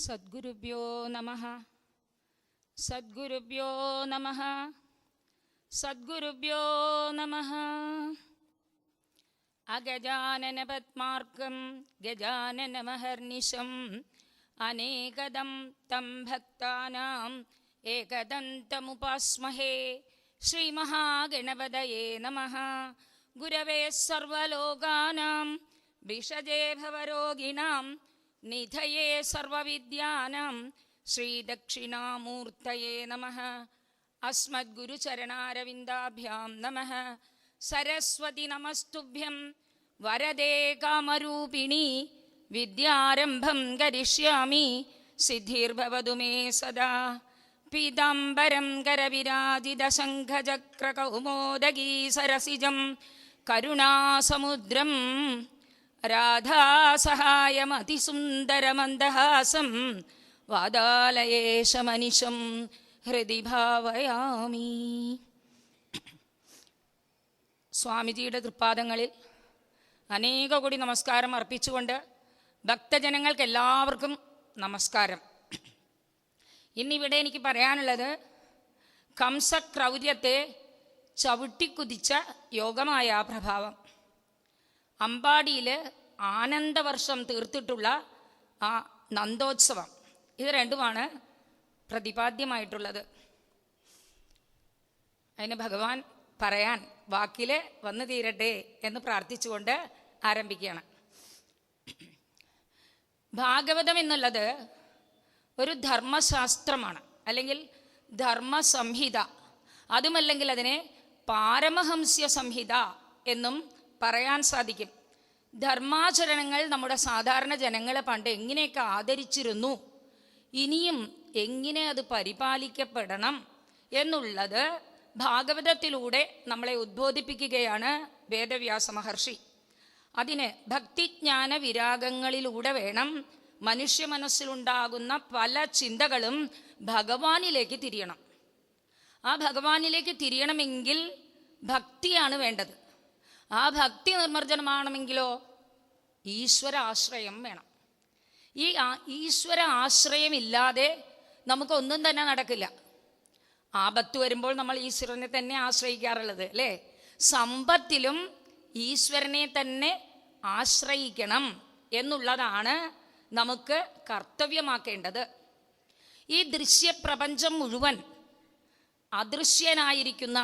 സദ്ഗുരുഭ്യോ നമഃ. സദ്ഗുരുഭ്യോ നമഃ. സദ്ഗുരുഭ്യോ നമഃ. അഗജാനന പദ്മാർകം ഗജാനനമഹർനിശം അനേകദം തം ഭക്താനാം ഏകദന്തമുപാസ്മഹേ. ശ്രീമഹാഗണപതയേ നമഃ. ഗുരവേ സർവലോകാനാം ഭിഷജേ ഭവരോഗിണാം നിധയേ സർവവിദ്യാനാം ശ്രീദക്ഷിണാമൂർത്തയേ നമഃ. അസ്മദ്ഗുരുചരണാരവിന്ദാഭ്യാം നമഃ. സരസ്വതി നമസ്തുഭ്യം വരദേ കാമരൂപിണി. വിദ്യാരംഭം കരിഷ്യാമി സിദ്ധിർഭവതു മേ സദാ. പീതാംബരം കരവിരാജിതശംഖചക്രകൗമോദഗീ സരസിജം കരുണാസമുദ്രം രാധാസഹായമതിസുന്ദരമന്ദഹാസം വാദാലയേശമനിശം ഹൃദി ഭാവയാമി. സ്വാമിജിയുടെ തൃപ്പാദങ്ങളിൽ അനേക കോടി നമസ്കാരം അർപ്പിച്ചുകൊണ്ട് ഭക്തജനങ്ങൾക്ക് എല്ലാവർക്കും നമസ്കാരം. ഇന്നിവിടെ എനിക്ക് പറയാനുള്ളത് കംസക്രൗര്യത്തെ ചവിട്ടിക്കുതിച്ച യോഗമായ പ്രഭാവം. അമ്പാടിയിൽ ആനന്ദവർഷം തീർത്തിട്ടുള്ള ആ നന്ദോത്സവം, ഇത് രണ്ടുമാണ് പ്രതിപാദ്യമായിട്ടുള്ളത്. അതിന് ഭഗവാൻ പറയാൻ വാക്കിൽ വന്നു തീരട്ടെ എന്ന് പ്രാർത്ഥിച്ചുകൊണ്ട് ആരംഭിക്കുകയാണ്. ഭാഗവതം എന്നുള്ളത് ഒരു ധർമ്മശാസ്ത്രമാണ്, അല്ലെങ്കിൽ ധർമ്മസംഹിത. അതുമല്ലെങ്കിൽ അതിനെ പാരമഹംസ്യ സംഹിത എന്നും പറയാൻ സാധിക്കും. ധർമാചരണങ്ങൾ നമ്മുടെ സാധാരണ ജനങ്ങളെ പണ്ട് എങ്ങനെയൊക്കെ ആദരിച്ചിരുന്നു, ഇനിയും എങ്ങനെ അത് പരിപാലിക്കപ്പെടണം എന്നുള്ളത് ഭാഗവതത്തിലൂടെ നമ്മളെ ഉദ്ബോധിപ്പിക്കുകയാണ് വേദവ്യാസ മഹർഷി. അതിന് ഭക്തിജ്ഞാന വിരാഗങ്ങളിലൂടെ വേണം മനുഷ്യ മനസ്സിലുണ്ടാകുന്ന പല ചിന്തകളും ഭഗവാനിലേക്ക് തിരിയണം. ആ ഭഗവാനിലേക്ക് തിരിയണമെങ്കിൽ ഭക്തിയാണ് വേണ്ടത്. ആ ഭക്തി നിർമ്മർജനമാണെങ്കിലോ ഈശ്വര ആശ്രയം വേണം. ഈ ഈശ്വര ആശ്രയമില്ലാതെ നമുക്കൊന്നും തന്നെ നടക്കില്ല. ആപത്ത് വരുമ്പോൾ നമ്മൾ ഈശ്വരനെ തന്നെ ആശ്രയിക്കാറുള്ളത് അല്ലേ? സമ്പത്തിലും ഈശ്വരനെ തന്നെ ആശ്രയിക്കണം എന്നുള്ളതാണ് നമുക്ക് കർത്തവ്യമാക്കേണ്ടത്. ഈ ദൃശ്യപ്രപഞ്ചം മുഴുവൻ അദൃശ്യനായിരിക്കുന്ന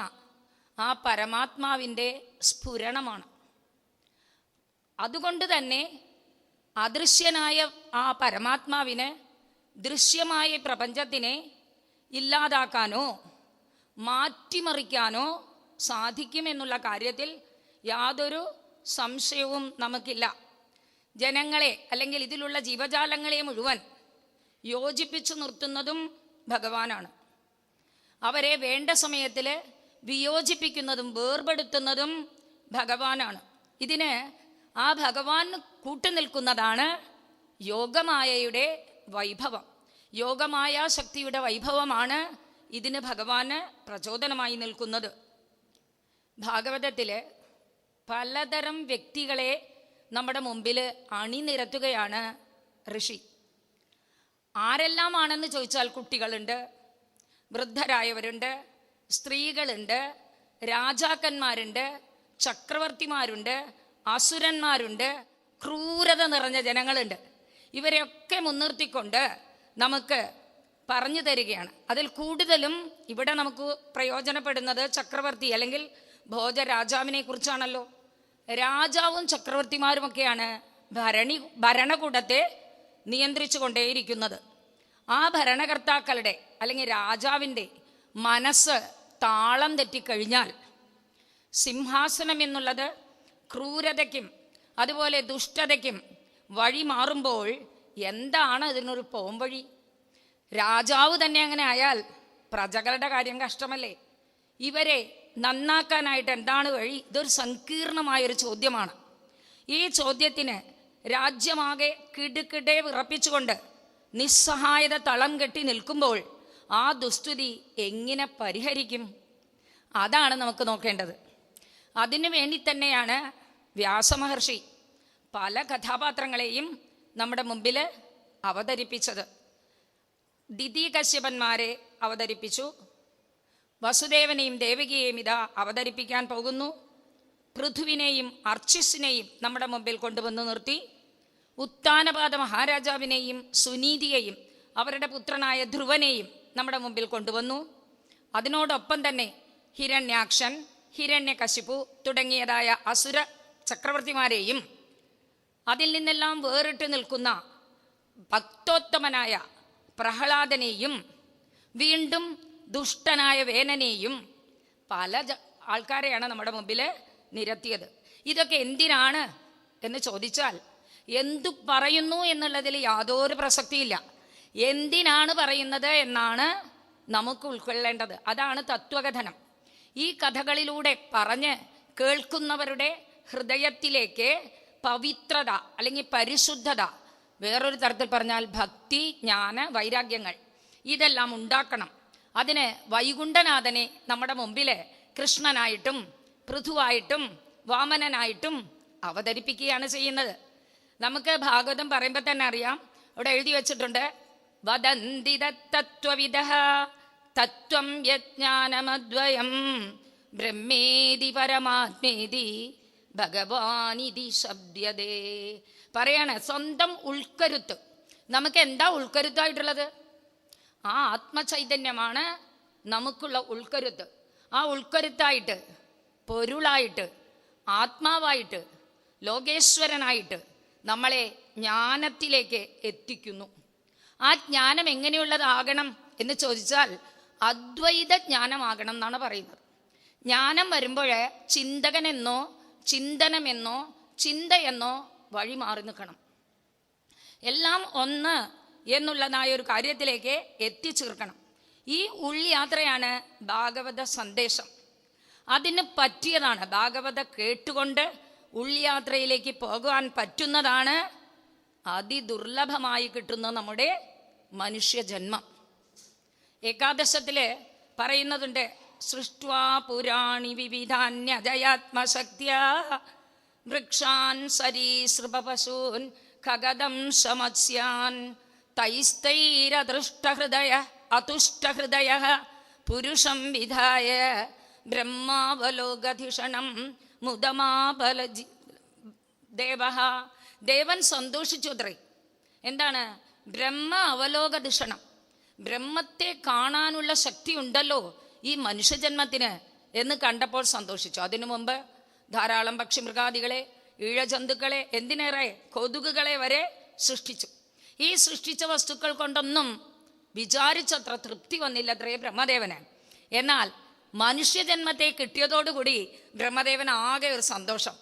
ആ പരമാത്മാവിൻ്റെ സ്ഫുരണമാണ്. അതുകൊണ്ട് തന്നെ അദൃശ്യനായ ആ പരമാത്മാവിന് ദൃശ്യമായ പ്രപഞ്ചത്തിനെ ഇല്ലാതാക്കാനോ മാറ്റിമറിക്കാനോ സാധിക്കുമെന്നുള്ള കാര്യത്തിൽ യാതൊരു സംശയവും നമുക്കില്ല. ജനങ്ങളെ അല്ലെങ്കിൽ ഇതിലുള്ള ജീവജാലങ്ങളെ മുഴുവൻ യോജിപ്പിച്ചു നിർത്തുന്നതും ഭഗവാനാണ്. അവരെ വേണ്ട സമയത്തിൽ വിയോജിപ്പിക്കുന്നതും വേർപെടുത്തുന്നതും ഭഗവാനാണ്. ഇതിന് ആ ഭഗവാൻ കൂട്ടുനിൽക്കുന്നതാണ് യോഗമായയുടെ വൈഭവം. യോഗമായ ശക്തിയുടെ വൈഭവമാണ് ഇതിന് ഭഗവാന് പ്രചോദനമായി നിൽക്കുന്നത്. ഭാഗവതത്തിൽ പലതരം വ്യക്തികളെ നമ്മുടെ മുമ്പിൽ അണിനിരത്തുകയാണ് ഋഷി. ആരെല്ലാമാണെന്ന് ചോദിച്ചാൽ കുട്ടികളുണ്ട്, വൃദ്ധരായവരുണ്ട്, സ്ത്രീകളുണ്ട്, രാജാക്കന്മാരുണ്ട്, ചക്രവർത്തിമാരുണ്ട്, അസുരന്മാരുണ്ട്, ക്രൂരത നിറഞ്ഞ ജനങ്ങളുണ്ട്. ഇവരെയൊക്കെ മുൻനിർത്തിക്കൊണ്ട് നമുക്ക് പറഞ്ഞു തരികയാണ്. അതിൽ കൂടുതലും ഇവിടെ നമുക്ക് പ്രയോജനപ്പെടുന്നത് ചക്രവർത്തി അല്ലെങ്കിൽ ഭോജരാജാവിനെ കുറിച്ചാണല്ലോ. രാജാവും ചക്രവർത്തിമാരുമൊക്കെയാണ് ഭരണകൂടത്തെ നിയന്ത്രിച്ചു കൊണ്ടേയിരിക്കുന്നത്. ആ ഭരണകർത്താക്കളുടെ അല്ലെങ്കിൽ രാജാവിൻ്റെ മനസ്സ് താളം തെറ്റിക്കഴിഞ്ഞാൽ സിംഹാസനം എന്നുള്ളത് ക്രൂരതയ്ക്കും അതുപോലെ ദുഷ്ടതയ്ക്കും വഴി മാറുമ്പോൾ എന്താണ് അതിനൊരു പോംവഴി? രാജാവ് തന്നെ അങ്ങനെ ആയാൽ പ്രജകളുടെ കാര്യം കഷ്ടമല്ലേ? ഇവരെ നന്നാക്കാനായിട്ട് എന്താണ് വഴി? ഇതൊരു സങ്കീർണമായൊരു ചോദ്യമാണ്. ഈ ചോദ്യത്തിന് രാജ്യമാകെ കിടുകിടെ വിറപ്പിച്ചുകൊണ്ട് നിസ്സഹായത തളം കെട്ടി നിൽക്കുമ്പോൾ ആ ദുസ്ഥിതി എങ്ങനെ പരിഹരിക്കും? അതാണ് നമുക്ക് നോക്കേണ്ടത്. അതിനു വേണ്ടി തന്നെയാണ് വ്യാസമഹർഷി പല കഥാപാത്രങ്ങളെയും നമ്മുടെ മുമ്പിൽ അവതരിപ്പിച്ചത്. ദിതി കശ്യപന്മാരെ അവതരിപ്പിച്ചു. വസുദേവനെയും ദേവകിയെയും ഇതാ അവതരിപ്പിക്കാൻ പോകുന്നു. പൃഥുവിനെയും അർച്ചിസിനെയും നമ്മുടെ മുമ്പിൽ കൊണ്ടുവന്ന് നിർത്തി. ഉത്താനപാദ മഹാരാജാവിനെയും സുനീതിയെയും അവരുടെ പുത്രനായ ധ്രുവനെയും നമ്മുടെ മുമ്പിൽ കൊണ്ടുവന്നു. അതിനോടൊപ്പം തന്നെ ഹിരണ്യാക്ഷൻ, ഹിരണ്യകശിപു തുടങ്ങിയതായ അസുര ചക്രവർത്തിമാരെയും അതിൽ നിന്നെല്ലാം വേറിട്ട് നിൽക്കുന്ന ഭക്തോത്തമനായ പ്രഹ്ലാദനെയും വീണ്ടും ദുഷ്ടനായ വേനനെയും പല ആൾക്കാരെയാണ് നമ്മുടെ മുമ്പിൽ നിരത്തിയത്. ഇതൊക്കെ എന്തിനാണ് എന്ന് ചോദിച്ചാൽ എന്തു പറയുന്നു എന്നുള്ളതിൽ യാതൊരു പ്രസക്തിയില്ല. എന്തിനാണ് പറയുന്നത് എന്നാണ് നമുക്ക് ഉൾക്കൊള്ളേണ്ടത്. അതാണ് തത്വകഥനം. ഈ കഥകളിലൂടെ പറഞ്ഞ് കേൾക്കുന്നവരുടെ ഹൃദയത്തിലേക്ക് പവിത്രത അല്ലെങ്കിൽ പരിശുദ്ധത, വേറൊരു തരത്തിൽ പറഞ്ഞാൽ ഭക്തി, ജ്ഞാന, വൈരാഗ്യങ്ങൾ ഇതെല്ലാം ഉണ്ടാക്കണം. അതിന് വൈകുണ്ഠനാഥനെ നമ്മുടെ മുമ്പിൽ കൃഷ്ണനായിട്ടും പൃഥുവായിട്ടും വാമനനായിട്ടും അവതരിപ്പിക്കുകയാണ് ചെയ്യുന്നത്. നമുക്ക് ഭാഗവതം പറയുമ്പോൾ തന്നെ അറിയാം, അവിടെ എഴുതി വച്ചിട്ടുണ്ട്, വദന്തി തത്വവിദഃ തത്വം യജ്ഞാനമദ്വയം ബ്രഹ്മേതി പരമാത്മേതി ഭഗവാനിതി ശബ്ദതേ. പറയാണ് സ്വന്തം ഉൾക്കരുത്ത്. നമുക്ക് എന്താ ഉൾക്കരുത്തായിട്ടുള്ളത്? ആ ആത്മചൈതന്യമാണ് നമുക്കുള്ള ഉൾക്കരുത്ത്. ആ ഉൾക്കരുത്തായിട്ട്, പൊരുളായിട്ട്, ആത്മാവായിട്ട്, ലോകേശ്വരനായിട്ട് നമ്മളെ ജ്ഞാനത്തിലേക്ക് എത്തിക്കുന്നു. ആ ജ്ഞാനം എങ്ങനെയുള്ളതാകണം എന്ന് ചോദിച്ചാൽ അദ്വൈത ജ്ഞാനമാകണം എന്നാണ് പറയുന്നത്. ജ്ഞാനം വരുമ്പോൾ ചിന്തകനെന്നോ ചിന്തനമെന്നോ ചിന്തയെന്നോ വഴി മാറി നിൽക്കണം. എല്ലാം ഒന്ന് എന്നുള്ളതായ ഒരു കാര്യത്തിലേക്ക് എത്തിച്ചേർക്കണം. ഈ ഉൾയാത്രയാണ് ഭാഗവത സന്ദേശം. അതിന് പറ്റിയതാണ്. ഭാഗവത കേട്ടുകൊണ്ട് ഉൾയാത്രയിലേക്ക് പോകാൻ പറ്റുന്നതാണ് അതിദുർലഭമായി കിട്ടുന്ന നമ്മുടെ മനുഷ്യജന്മം. ഏകാദശത്തില് പറയുന്നതുണ്ട്, സൃഷ്ട്വാ പുരാണി വിവിധാന്യജയാത്മശക്തിയ വൃക്ഷാൻ സരീസൃപപശൂൻ ഖഗദം സമസ്യാൻ തൈസ്തൈരദൃഷ്ടഹൃദയ അതുഷ്ടഹൃദയ പുരുഷം വിധായ ബ്രഹ്മാവലോകധിഷണം മുദമാബല ദേവ. ദേവൻ സന്തോഷിച്ചു അത്രേ. എന്താണ്? ബ്രഹ്മ അവലോകധിഷണം. ബ്രഹ്മത്തെ കാണാനുള്ള ശക്തി ഉണ്ടല്ലോ ഈ മനുഷ്യജന്മത്തിന് എന്ന് കണ്ടപ്പോൾ സന്തോഷിച്ചു. അതിനു മുമ്പ് ധാരാളം പക്ഷിമൃഗാദികളെ, ഇഴജന്തുക്കളെ, എന്തിനേറെ കൊതുകുകളെ വരെ സൃഷ്ടിച്ചു. ഈ സൃഷ്ടിച്ച വസ്തുക്കൾ കൊണ്ടൊന്നും വിചാരിച്ചത്ര തൃപ്തി വന്നില്ല അത്രേ ബ്രഹ്മദേവന്. എന്നാൽ മനുഷ്യജന്മത്തെ കിട്ടിയതോടുകൂടി ബ്രഹ്മദേവൻ ആകെ ഒരു സന്തോഷം.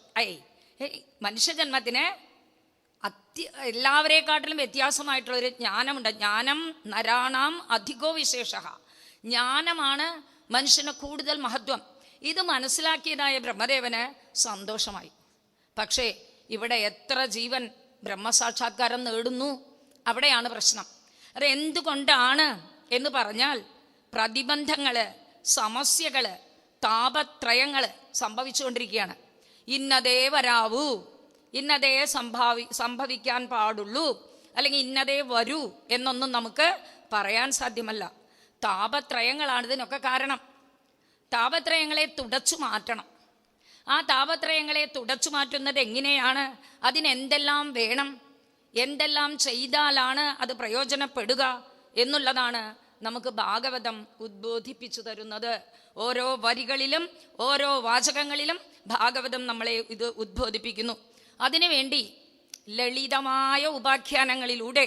മനുഷ്യജന്മത്തിന് എല്ലാവരെക്കാട്ടിലും വ്യത്യാസമായിട്ടുള്ളൊരു ജ്ഞാനമുണ്ട്. ജ്ഞാനം നരാണാം അധികോ വിശേഷ. ജ്ഞാനമാണ് മനുഷ്യന് കൂടുതൽ മഹത്വം. ഇത് മനസ്സിലാക്കിയതായ ബ്രഹ്മദേവന് സന്തോഷമായി. പക്ഷേ ഇവിടെ എത്ര ജീവൻ ബ്രഹ്മസാക്ഷാത്കാരം നേടുന്നു, അവിടെയാണ് പ്രശ്നം. അത് എന്തുകൊണ്ടാണ് എന്ന് പറഞ്ഞാൽ പ്രതിബന്ധങ്ങള്, സമസ്യകള്, താപത്രയങ്ങള് സംഭവിച്ചുകൊണ്ടിരിക്കുകയാണ്. ഇന്നതേ വരാവൂ, ഇന്നതേ സംഭവിക്കാൻ പാടുള്ളൂ, അല്ലെങ്കിൽ ഇന്നതേ വരൂ എന്നൊന്നും നമുക്ക് പറയാൻ സാധ്യമല്ല. താപത്രയങ്ങളാണ് ഇതിനൊക്കെ കാരണം. താപത്രയങ്ങളെ തുടച്ചു മാറ്റണം. ആ താപത്രയങ്ങളെ തുടച്ചു മാറ്റുന്നത് എങ്ങനെയാണ്? അതിനെന്തെല്ലാം വേണം, എന്തെല്ലാം ചെയ്താലാണ് അത് പ്രയോജനപ്പെടുക എന്നുള്ളതാണ് നമുക്ക് ഭാഗവതം ഉദ്ബോധിപ്പിച്ചു തരുന്നത്. ഓരോ വരികളിലും ഓരോ വാചകങ്ങളിലും ഭാഗവതം നമ്മളെ ഇത് ഉദ്ബോധിപ്പിക്കുന്നു. അതിനുവേണ്ടി ലളിതമായ ഉപാഖ്യാനങ്ങളിലൂടെ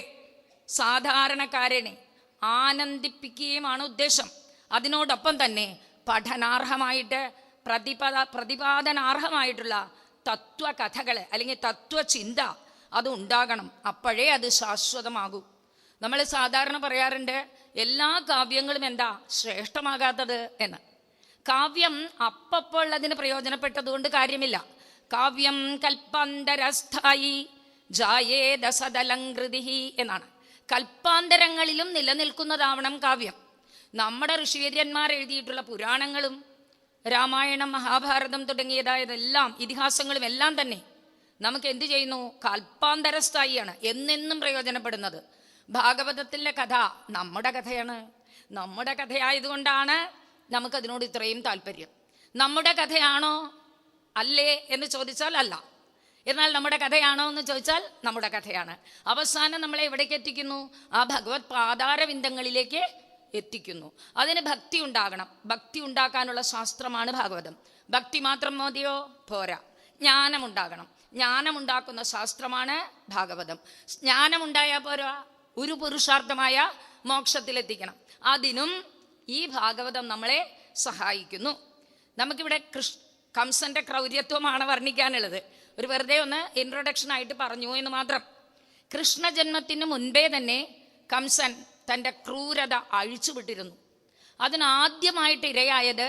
സാധാരണക്കാരനെ ആനന്ദിപ്പിക്കുകയുമാണ് ഉദ്ദേശം. അതിനോടൊപ്പം തന്നെ പഠനാർഹമായിട്ട് പ്രതിപാദനാർഹമായിട്ടുള്ള തത്വകഥകൾ അല്ലെങ്കിൽ തത്വചിന്ത അത് ഉണ്ടാകണം. അപ്പോഴേ അത് ശാശ്വതമാകൂ. നമ്മൾ സാധാരണ പറയാറുണ്ട്, എല്ലാ കാവ്യങ്ങളും എന്താ ശ്രേഷ്ഠമാകാത്തത് എന്ന്. കാവ്യം അപ്പോൾ അതിന് പ്രയോജനപ്പെട്ടതുകൊണ്ട് കാര്യമില്ല. കാവ്യം കൽപ്പാന്തരസ്ഥായി ജായേത സദലംകൃതി എന്നാണ്. കൽപ്പാന്തരങ്ങളിലും നിലനിൽക്കുന്നതാവണം കാവ്യം. നമ്മുടെ ഋഷിവര്യന്മാർ എഴുതിയിട്ടുള്ള പുരാണങ്ങളും രാമായണം, മഹാഭാരതം തുടങ്ങിയതായതെല്ലാം ഇതിഹാസങ്ങളും എല്ലാം തന്നെ നമുക്ക് എന്ത് ചെയ്യുന്നു? കൽപ്പാന്തരസ്ഥായിയാണ്, എന്നെന്നും പ്രയോജനപ്പെടുന്നത്. ഭാഗവതത്തിലെ കഥ നമ്മുടെ കഥയാണ്. നമ്മുടെ കഥയായതുകൊണ്ടാണ് നമുക്കതിനോട് ഇത്രയും താല്പര്യം. നമ്മുടെ കഥയാണോ അല്ലേ എന്ന് ചോദിച്ചാൽ അല്ല. എന്നാൽ നമ്മുടെ കഥയാണോ എന്ന് ചോദിച്ചാൽ നമ്മുടെ കഥയാണ്. അവസാനം നമ്മളെ എവിടേക്ക് എത്തിക്കുന്നു? ആ ഭഗവത് പാതാരവിന്ദങ്ങളിലേക്ക് എത്തിക്കുന്നു. അതിന് ഭക്തി ഉണ്ടാകണം. ഭക്തി ഉണ്ടാക്കാനുള്ള ശാസ്ത്രമാണ് ഭാഗവതം. ഭക്തി മാത്രം മതിയോ? പോരാ, ജ്ഞാനമുണ്ടാകണം. ജ്ഞാനമുണ്ടാക്കുന്ന ശാസ്ത്രമാണ് ഭാഗവതം. ജ്ഞാനമുണ്ടായാൽ പോരാ, ഒരു പുരുഷാർത്ഥമായ മോക്ഷത്തിലെത്തിക്കണം. അതിനും ഈ ഭാഗവതം നമ്മളെ സഹായിക്കുന്നു. നമുക്കിവിടെ കംസന്റെ ക്രൗര്യത്വമാണ് വർണ്ണിക്കാനുള്ളത്. ഒരു വെറുതെ ഒന്ന് ഇൻട്രൊഡക്ഷൻ ആയിട്ട് പറഞ്ഞു എന്ന് മാത്രം. കൃഷ്ണജന്മത്തിന് മുൻപേ തന്നെ കംസൻ തൻ്റെ ക്രൂരത അഴിച്ചുവിട്ടിരുന്നു. അതിനാദ്യമായിട്ട് ഇരയായത്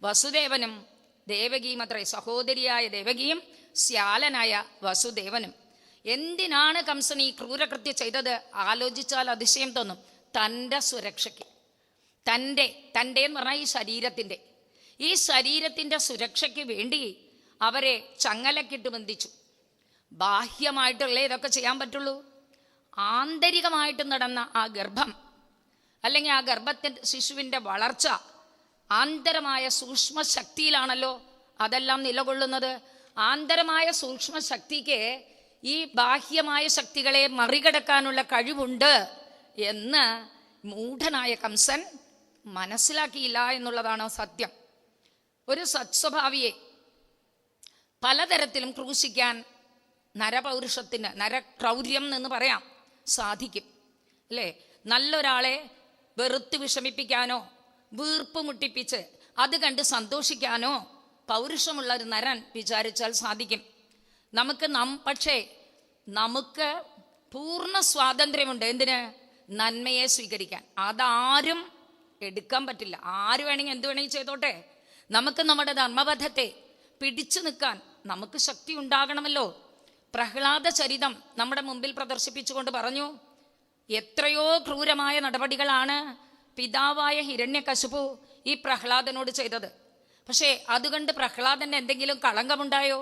വസുദേവനും ദേവകിയും അത്രേ. സഹോദരിയായ ദേവകിയും ശ്യാലനായ വസുദേവനും. എന്തിനാണ് കംസൻ ഈ ക്രൂരകൃത്യം ചെയ്തത്? ആലോചിച്ചാൽ അതിശയം തോന്നും. തൻ്റെ സുരക്ഷയ്ക്ക്. തൻ്റെ എന്ന് പറഞ്ഞാൽ ഈ ശരീരത്തിൻ്റെ സുരക്ഷയ്ക്ക് വേണ്ടി അവരെ ചങ്ങലക്കിട്ട് ബന്ധിച്ചു. ബാഹ്യമായിട്ടുള്ള ഇതൊക്കെ ചെയ്യാൻ പറ്റുള്ളൂ. ആന്തരികമായിട്ട് നടന്ന ആ ഗർഭം, അല്ലെങ്കിൽ ആ ഗർഭത്തിൻ്റെ ശിശുവിൻ്റെ വളർച്ച ആന്തരമായ സൂക്ഷ്മ ശക്തിയിലാണല്ലോ അതെല്ലാം നിലകൊള്ളുന്നത്. ആന്തരമായ സൂക്ഷ്മ ശക്തിക്ക് ഈ ബാഹ്യമായ ശക്തികളെ മറികടക്കാനുള്ള കഴിവുണ്ട് എന്ന് മൂഢനായ കംസൻ മനസ്സിലാക്കിയില്ല എന്നുള്ളതാണ് സത്യം. ഒരു സത്സ്വഭാവിയെ പലതരത്തിലും ക്രൂശിക്കാൻ നരപൗരുഷത്തിന്, നരക്രൗര്യം എന്ന് പറയാം, സാധിക്കും അല്ലേ? നല്ലൊരാളെ വെറുത്ത് വിഷമിപ്പിക്കാനോ വീർപ്പ് മുട്ടിപ്പിച്ച് അത് കണ്ട് സന്തോഷിക്കാനോ പൗരുഷമുള്ള ഒരു നരൻ വിചാരിച്ചാൽ സാധിക്കും. പക്ഷേ നമുക്ക് പൂർണ്ണ സ്വാതന്ത്ര്യമുണ്ട്. എന്തിന്? നന്മയെ സ്വീകരിക്കാൻ. അതാരും എടുക്കാൻ പറ്റില്ല. ആര് വേണമെങ്കിൽ എന്ത് വേണമെങ്കിൽ ചെയ്തോട്ടെ. നമുക്ക് നമ്മുടെ ധർമ്മപഥത്തെ പിടിച്ചു നിൽക്കാൻ നമുക്ക് ശക്തി ഉണ്ടാകണമല്ലോ. പ്രഹ്ലാദ ചരിതം നമ്മുടെ മുമ്പിൽ പ്രദർശിപ്പിച്ചുകൊണ്ട് പറഞ്ഞു, എത്രയോ ക്രൂരമായ നടപടികളാണ് പിതാവായ ഹിരണ്യകശിപു ഈ പ്രഹ്ലാദനോട് ചെയ്തത്. പക്ഷേ അതുകൊണ്ട് പ്രഹ്ലാദന് എന്തെങ്കിലും കളങ്കമുണ്ടായോ?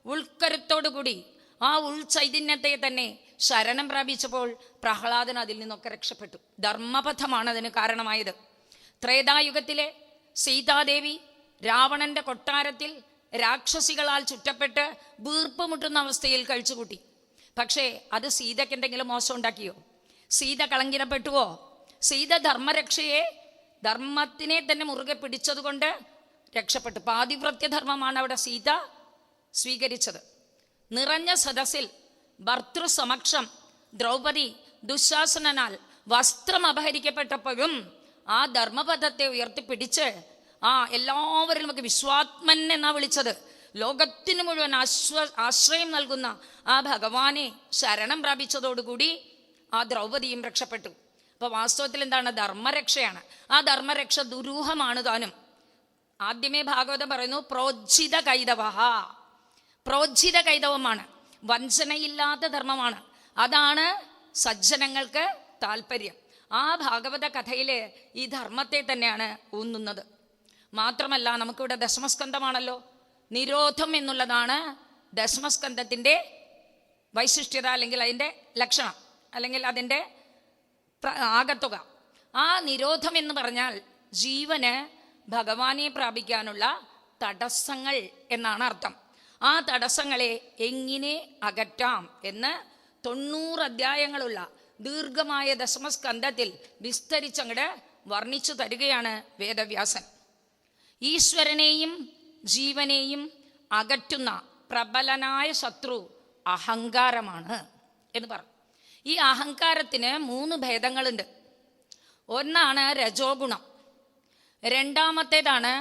ഉൾക്കരുത്തോടുകൂടി ആ ഉൾചൈതന്യത്തെ തന്നെ ശരണം പ്രാപിച്ചപ്പോൾ പ്രഹ്ലാദൻ അതിൽ നിന്നൊക്കെ രക്ഷപ്പെട്ടു. ധർമ്മപഥമാണ് അതിന് കാരണമായത്. ത്രേതായുഗത്തിലെ സീതാദേവി രാവണന്റെ കൊട്ടാരത്തിൽ രാക്ഷസികളാൽ ചുറ്റപ്പെട്ട് വീർപ്പ് മുട്ടുന്ന അവസ്ഥയിൽ കഴിച്ചുകൂട്ടി. പക്ഷേ അത് സീതയ്ക്ക് എന്തെങ്കിലും മോശം ഉണ്ടാക്കിയോ? സീത കളങ്കിലപ്പെട്ടുവോ? സീത ധർമ്മത്തിനെ തന്നെ മുറുകെ പിടിച്ചതുകൊണ്ട് രക്ഷപ്പെട്ടു. പാതിവ്രത്യധർമ്മമാണ് അവിടെ സീത സ്വീകരിച്ചത്. നിറഞ്ഞ സദസ്സിൽ ഭർതൃസമക്ഷം ദ്രൗപദി ദുശാസനാൽ വസ്ത്രം അപഹരിക്കപ്പെട്ടപ്പോഴും ആ ധർമ്മപഥത്തെ ഉയർത്തിപ്പിടിച്ച് എല്ലാവരും നമുക്ക് വിശ്വാത്മൻ എന്നാ വിളിച്ചത്. ലോകത്തിന് മുഴുവൻ ആശ്രയം നൽകുന്ന ആ ഭഗവാനെ ശരണം പ്രാപിച്ചതോടുകൂടി ആ ദ്രൗപദിയും രക്ഷപ്പെട്ടു. അപ്പൊ വാസ്തവത്തിൽ എന്താണ്? ധർമ്മരക്ഷയാണ്. ആ ധർമ്മരക്ഷ ദുരൂഹമാണ് താനും. ആദ്യമേ ഭാഗവതം പറയുന്നു, പ്രോജ്ജിത കൈതവമാണ്, വഞ്ചനയില്ലാത്ത ധർമ്മമാണ്. അതാണ് സജ്ജനങ്ങൾക്ക് താല്പര്യം. ആ ഭാഗവത കഥയില് ഈ ധർമ്മത്തെ തന്നെയാണ് ഊന്നുന്നത്. മാത്രമല്ല, നമുക്കിവിടെ ദശമസ്കന്ധമാണല്ലോ. നിരോധം എന്നുള്ളതാണ് ദശമസ്കന്ധത്തിൻ്റെ വൈശിഷ്ട്യത, അല്ലെങ്കിൽ അതിൻ്റെ ലക്ഷണം, അല്ലെങ്കിൽ അതിൻ്റെ ആകത്തുക. ആ നിരോധം എന്ന് പറഞ്ഞാൽ ജീവന് ഭഗവാനെ പ്രാപിക്കാനുള്ള തടസ്സങ്ങൾ എന്നാണ് അർത്ഥം. ആ തടസ്സങ്ങളെ എങ്ങനെ അകറ്റാം എന്ന് 90 അധ്യായങ്ങളുള്ള ദീർഘമായ ദശമസ്കന്ധത്തിൽ വിസ്തരിച്ചങ്ങട് വർണ്ണിച്ചു തരികയാണ് വേദവ്യാസൻ. ഈശ്വരനെയും ജീവനെയും അകറ്റുന്ന പ്രബലനായ ശത്രു അഹങ്കാരമാണ് എന്ന് പറഞ്ഞു. ഈ അഹങ്കാരത്തിന് 3 ഭേദങ്ങളുണ്ട്. ഒന്നാണ് രജോ ഗുണം, രണ്ടാമത്തേതാണ്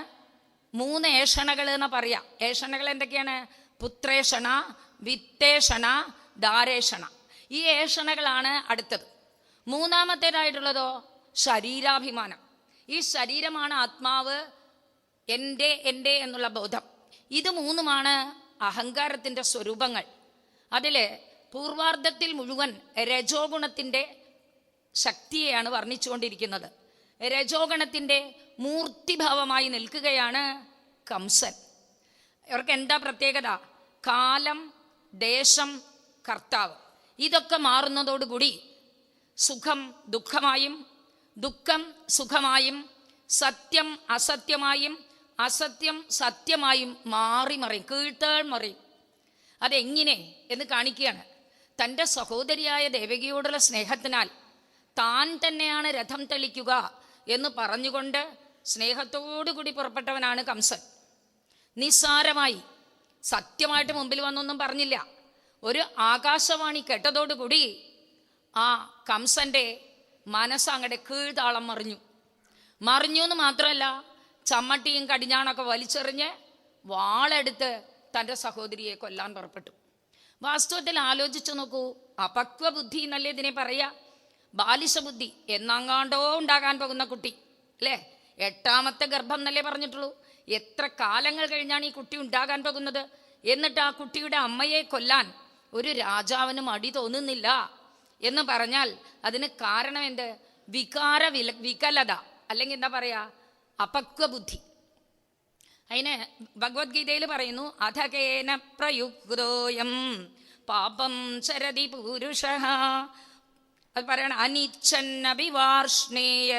3 ഏഷണകൾ എന്ന് പറയാം. ഏഷണകൾ എന്തൊക്കെയാണ്? പുത്രേഷണ, വിത്തേഷണ, ദാരേഷണ. ഈ ഏഷണകളാണ് അടുത്തത്. മൂന്നാമത്തേതായിട്ടുള്ളതോ ശരീരാഭിമാനം. ഈ ശരീരമാണ് ആത്മാവ്, എൻ്റെ എന്നുള്ള ബോധം. ഇത് 3മാണ് അഹങ്കാരത്തിൻ്റെ സ്വരൂപങ്ങൾ. അതിൽ പൂർവാർദ്ധത്തിൽ മുഴുവൻ രജോ ഗുണത്തിൻ്റെ ശക്തിയെയാണ് വർണ്ണിച്ചുകൊണ്ടിരിക്കുന്നത്. രജോ ഗുണത്തിൻ്റെ മൂർത്തിഭാവമായി നിൽക്കുകയാണ് കംസൻ. ഇവർക്ക് എന്താ പ്രത്യേകത? കാലം, ദേശം, കർത്താവ് ഇതൊക്കെ മാറുന്നതോടുകൂടി സുഖം ദുഃഖമായും ദുഃഖം സുഖമായും സത്യം അസത്യമായും അസത്യം സത്യമായും മാറി മറിയും, കീഴ്ത്തേൾ മറിയും. അതെങ്ങനെ എന്ന് കാണിക്കുകയാണ്. തൻ്റെ സഹോദരിയായ ദേവകിയോടുള്ള സ്നേഹത്തിനാൽ താൻ തന്നെയാണ് രഥം തെളിക്കുക എന്ന് പറഞ്ഞുകൊണ്ട് സ്നേഹത്തോടുകൂടി പുറപ്പെട്ടവനാണ് കംസൻ. നിസ്സാരമായി സത്യമായിട്ട് മുമ്പിൽ വന്നൊന്നും പറഞ്ഞില്ല. ഒരു ആകാശവാണി കേട്ടതോടുകൂടി ആ കംസന്റെ മനസ്സ് അങ്ങടെ കീഴ്താളം മറിഞ്ഞു എന്ന് മാത്രമല്ല, ചമ്മട്ടിയും കടിഞ്ഞാണൊക്കെ വലിച്ചെറിഞ്ഞ് വാളെടുത്ത് തൻ്റെ സഹോദരിയെ കൊല്ലാൻ പുറപ്പെട്ടു. വാസ്തവത്തിൽ ആലോചിച്ചു നോക്കൂ, അപക്വബുദ്ധി എന്നല്ലേ ഇതിനെ പറയാ, ബാലിശബുദ്ധി. എന്നങ്ങാണ്ടോ ഉണ്ടാകാൻ പോകുന്ന കുട്ടി അല്ലേ, 8ാമത്തെ ഗർഭം എന്നല്ലേ പറഞ്ഞിട്ടുള്ളൂ. എത്ര കാലങ്ങൾ കഴിഞ്ഞാണ് ഈ കുട്ടി ഉണ്ടാകാൻ പോകുന്നത്. എന്നിട്ട് ആ കുട്ടിയുടെ അമ്മയെ കൊല്ലാൻ ഒരു രാജാവിന് മടി തോന്നുന്നില്ല എന്ന് പറഞ്ഞാൽ അതിന് കാരണം എന്ത്? വികലത, അല്ലെങ്കിൽ എന്താ പറയാ, അപക്വബുദ്ധി. അതിന് ഭഗവത്ഗീതയിൽ പറയുന്നു, അധകേന പ്രയുക്തോയം പാപം ചരതി പുരുഷഃ. അത് പറയണം, അനിച്ഛന്നഭിവാർഷ്ണേയ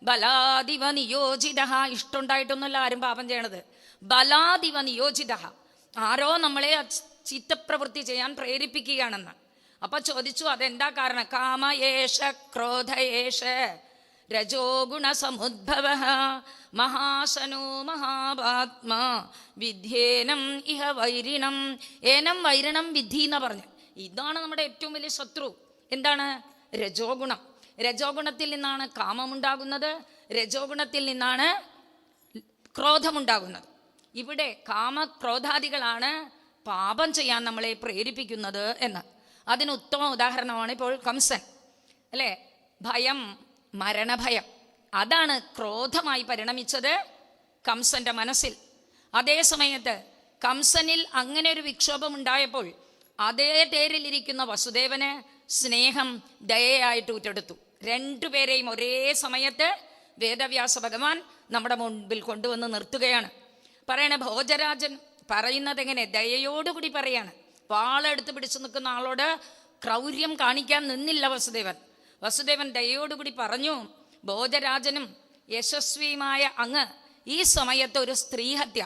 ബലാദിവ നിയോജിത. ഇഷ്ടമുണ്ടായിട്ടൊന്നുമല്ല ആരും പാപം ചെയ്യണത്, ബലാദിവ നിയോജിത. ആരോ നമ്മളെ ചിത്തപ്രവൃത്തി ചെയ്യാൻ പ്രേരിപ്പിക്കുകയാണെന്ന്. അപ്പൊ ചോദിച്ചു, അതെന്താ കാരണം? കാമയേഷ ക്രോധയേഷ രജോ ഗുണസമുദ്ഭവ മഹാശനോ മഹാപാത്മാ വിദ്യേനം ഇഹ വൈരിണം. ഏനം വൈരിണം വിധി എന്ന് പറഞ്ഞു. ഇതാണ് നമ്മുടെ ഏറ്റവും വലിയ ശത്രു. എന്താണ്? രജോ ഗുണം. രജോ ഗുണത്തിൽ നിന്നാണ് കാമമുണ്ടാകുന്നത്, രജോ ഗുണത്തിൽ നിന്നാണ് ക്രോധമുണ്ടാകുന്നത്. ഇവിടെ കാമക്രോധാദികളാണ് പാപം ചെയ്യാൻ നമ്മളെ പ്രേരിപ്പിക്കുന്നത് എന്ന്. അതിന് ഉത്തമ ഉദാഹരണമാണ് ഇപ്പോൾ കംസൻ അല്ലേ. ഭയം, മരണഭയം, അതാണ് ക്രോധമായി പരിണമിച്ചത് കംസന്റെ മനസ്സിൽ. അതേ സമയത്ത് കംസനിൽ അങ്ങനെ ഒരു വിക്ഷോഭം ഉണ്ടായപ്പോൾ അതേ തേരിലിരിക്കുന്ന വസുദേവന് സ്നേഹം ദയയായിട്ട് ഊറ്റെടുത്തു. രണ്ടുപേരെയും ഒരേ സമയത്ത് വേദവ്യാസ ഭഗവാൻ നമ്മുടെ മുൻപിൽ കൊണ്ടുവന്ന് നിർത്തുകയാണ്. പറയണ ഭോജരാജൻ പറയുന്നത് എങ്ങനെ? ദയയോടുകൂടി പറയാണ്. വാളെടുത്ത് പിടിച്ചു നിൽക്കുന്ന ആളോട് ക്രൗര്യം കാണിക്കാൻ നിന്നില്ല വസുദേവൻ ദയയോടുകൂടി പറഞ്ഞു, ഭോജരാജനും യശസ്വിയുമായ അങ്ങ് ഈ സമയത്ത് ഒരു സ്ത്രീഹത്യ,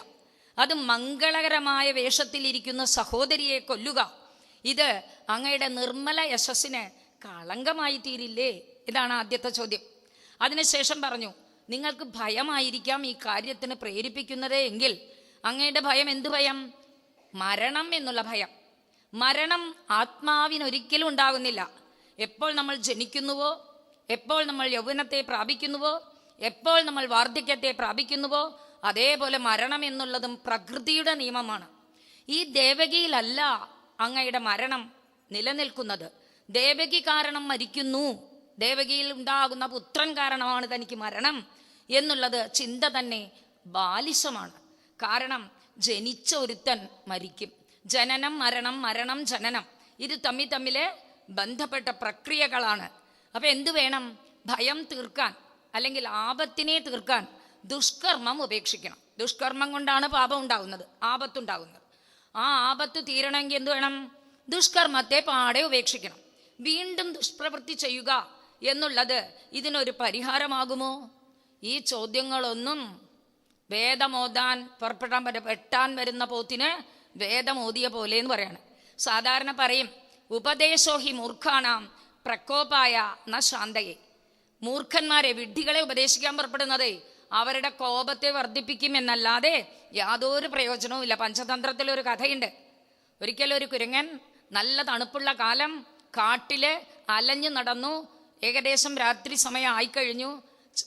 അത് മംഗളകരമായ വേഷത്തിലിരിക്കുന്ന സഹോദരിയെ കൊല്ലുക, ഇത് അങ്ങയുടെ നിർമ്മല യശസ്സിന് കളങ്കമായി തീരില്ലേ? ഇതാണ് ആദ്യത്തെ ചോദ്യം. അതിനുശേഷം പറഞ്ഞു, നിങ്ങൾക്ക് ഭയമായിരിക്കാം ഈ കാര്യത്തിന് പ്രേരിപ്പിക്കുന്നത് എങ്കിൽ അങ്ങയുടെ ഭയം എന്തു ഭയം? മരണം എന്നുള്ള ഭയം. മരണം ആത്മാവിനൊരിക്കലും ഉണ്ടാകുന്നില്ല. എപ്പോൾ നമ്മൾ ജനിക്കുന്നുവോ, എപ്പോൾ നമ്മൾ യൗവനത്തെ പ്രാപിക്കുന്നുവോ, എപ്പോൾ നമ്മൾ വാർദ്ധക്യത്തെ പ്രാപിക്കുന്നുവോ, അതേപോലെ മരണം എന്നുള്ളതും പ്രകൃതിയുടെ നിയമമാണ്. ഈ ദേവകിയിലല്ല അങ്ങയുടെ മരണം നിലനിൽക്കുന്നത്. ദേവകി കാരണം മരിക്കുന്നു, ദേവകിയിൽ ഉണ്ടാകുന്ന പുത്രൻ കാരണമാണ് തനിക്ക് മരണം എന്നുള്ളത് ചിന്ത തന്നെ ബാലിശമാണ്. കാരണം ജനിച്ച ഒരുത്തൻ മരിക്കും. ജനനം മരണം, മരണം ജനനം, ഇത് തമ്മില് ബന്ധപ്പെട്ട പ്രക്രിയകളാണ്. അപ്പൊ എന്തു വേണം? ഭയം തീർക്കാൻ, അല്ലെങ്കിൽ ആപത്തിനെ തീർക്കാൻ ദുഷ്കർമ്മം ഉപേക്ഷിക്കണം. ദുഷ്കർമ്മം കൊണ്ടാണ് പാപം ഉണ്ടാകുന്നത്, ആപത്തുണ്ടാകുന്നത്. ആ ആപത്ത് തീരണമെങ്കിൽ എന്ത് വേണം? ദുഷ്കർമ്മത്തെ പാടെ ഉപേക്ഷിക്കണം. വീണ്ടും ദുഷ്പ്രവൃത്തി ചെയ്യുക എന്നുള്ളത് ഇതിനൊരു പരിഹാരമാകുമോ? ഈ ചോദ്യങ്ങളൊന്നും വേദമോദാൻ വെട്ടാൻ വരുന്ന പോത്തിന് വേദമോദിയ പോലെ എന്ന് പറയാണ്. സാധാരണ പറയും, ഉപദേശോ ഹി മൂർഖാണാം പ്രകോപായ ന ശാന്തയെ. മൂർഖന്മാരെ, വിഡ്ഢികളെ ഉപദേശിക്കാൻ പുറപ്പെടുന്നതേ അവരുടെ കോപത്തെ വർദ്ധിപ്പിക്കും എന്നല്ലാതെ യാതൊരു പ്രയോജനവും ഇല്ല. പഞ്ചതന്ത്രത്തിലൊരു കഥയുണ്ട്. ഒരിക്കലും ഒരു കുരങ്ങൻ നല്ല തണുപ്പുള്ള കാലം കാട്ടില് അലഞ്ഞു നടന്നു. ഏകദേശം രാത്രി സമയം ആയിക്കഴിഞ്ഞു.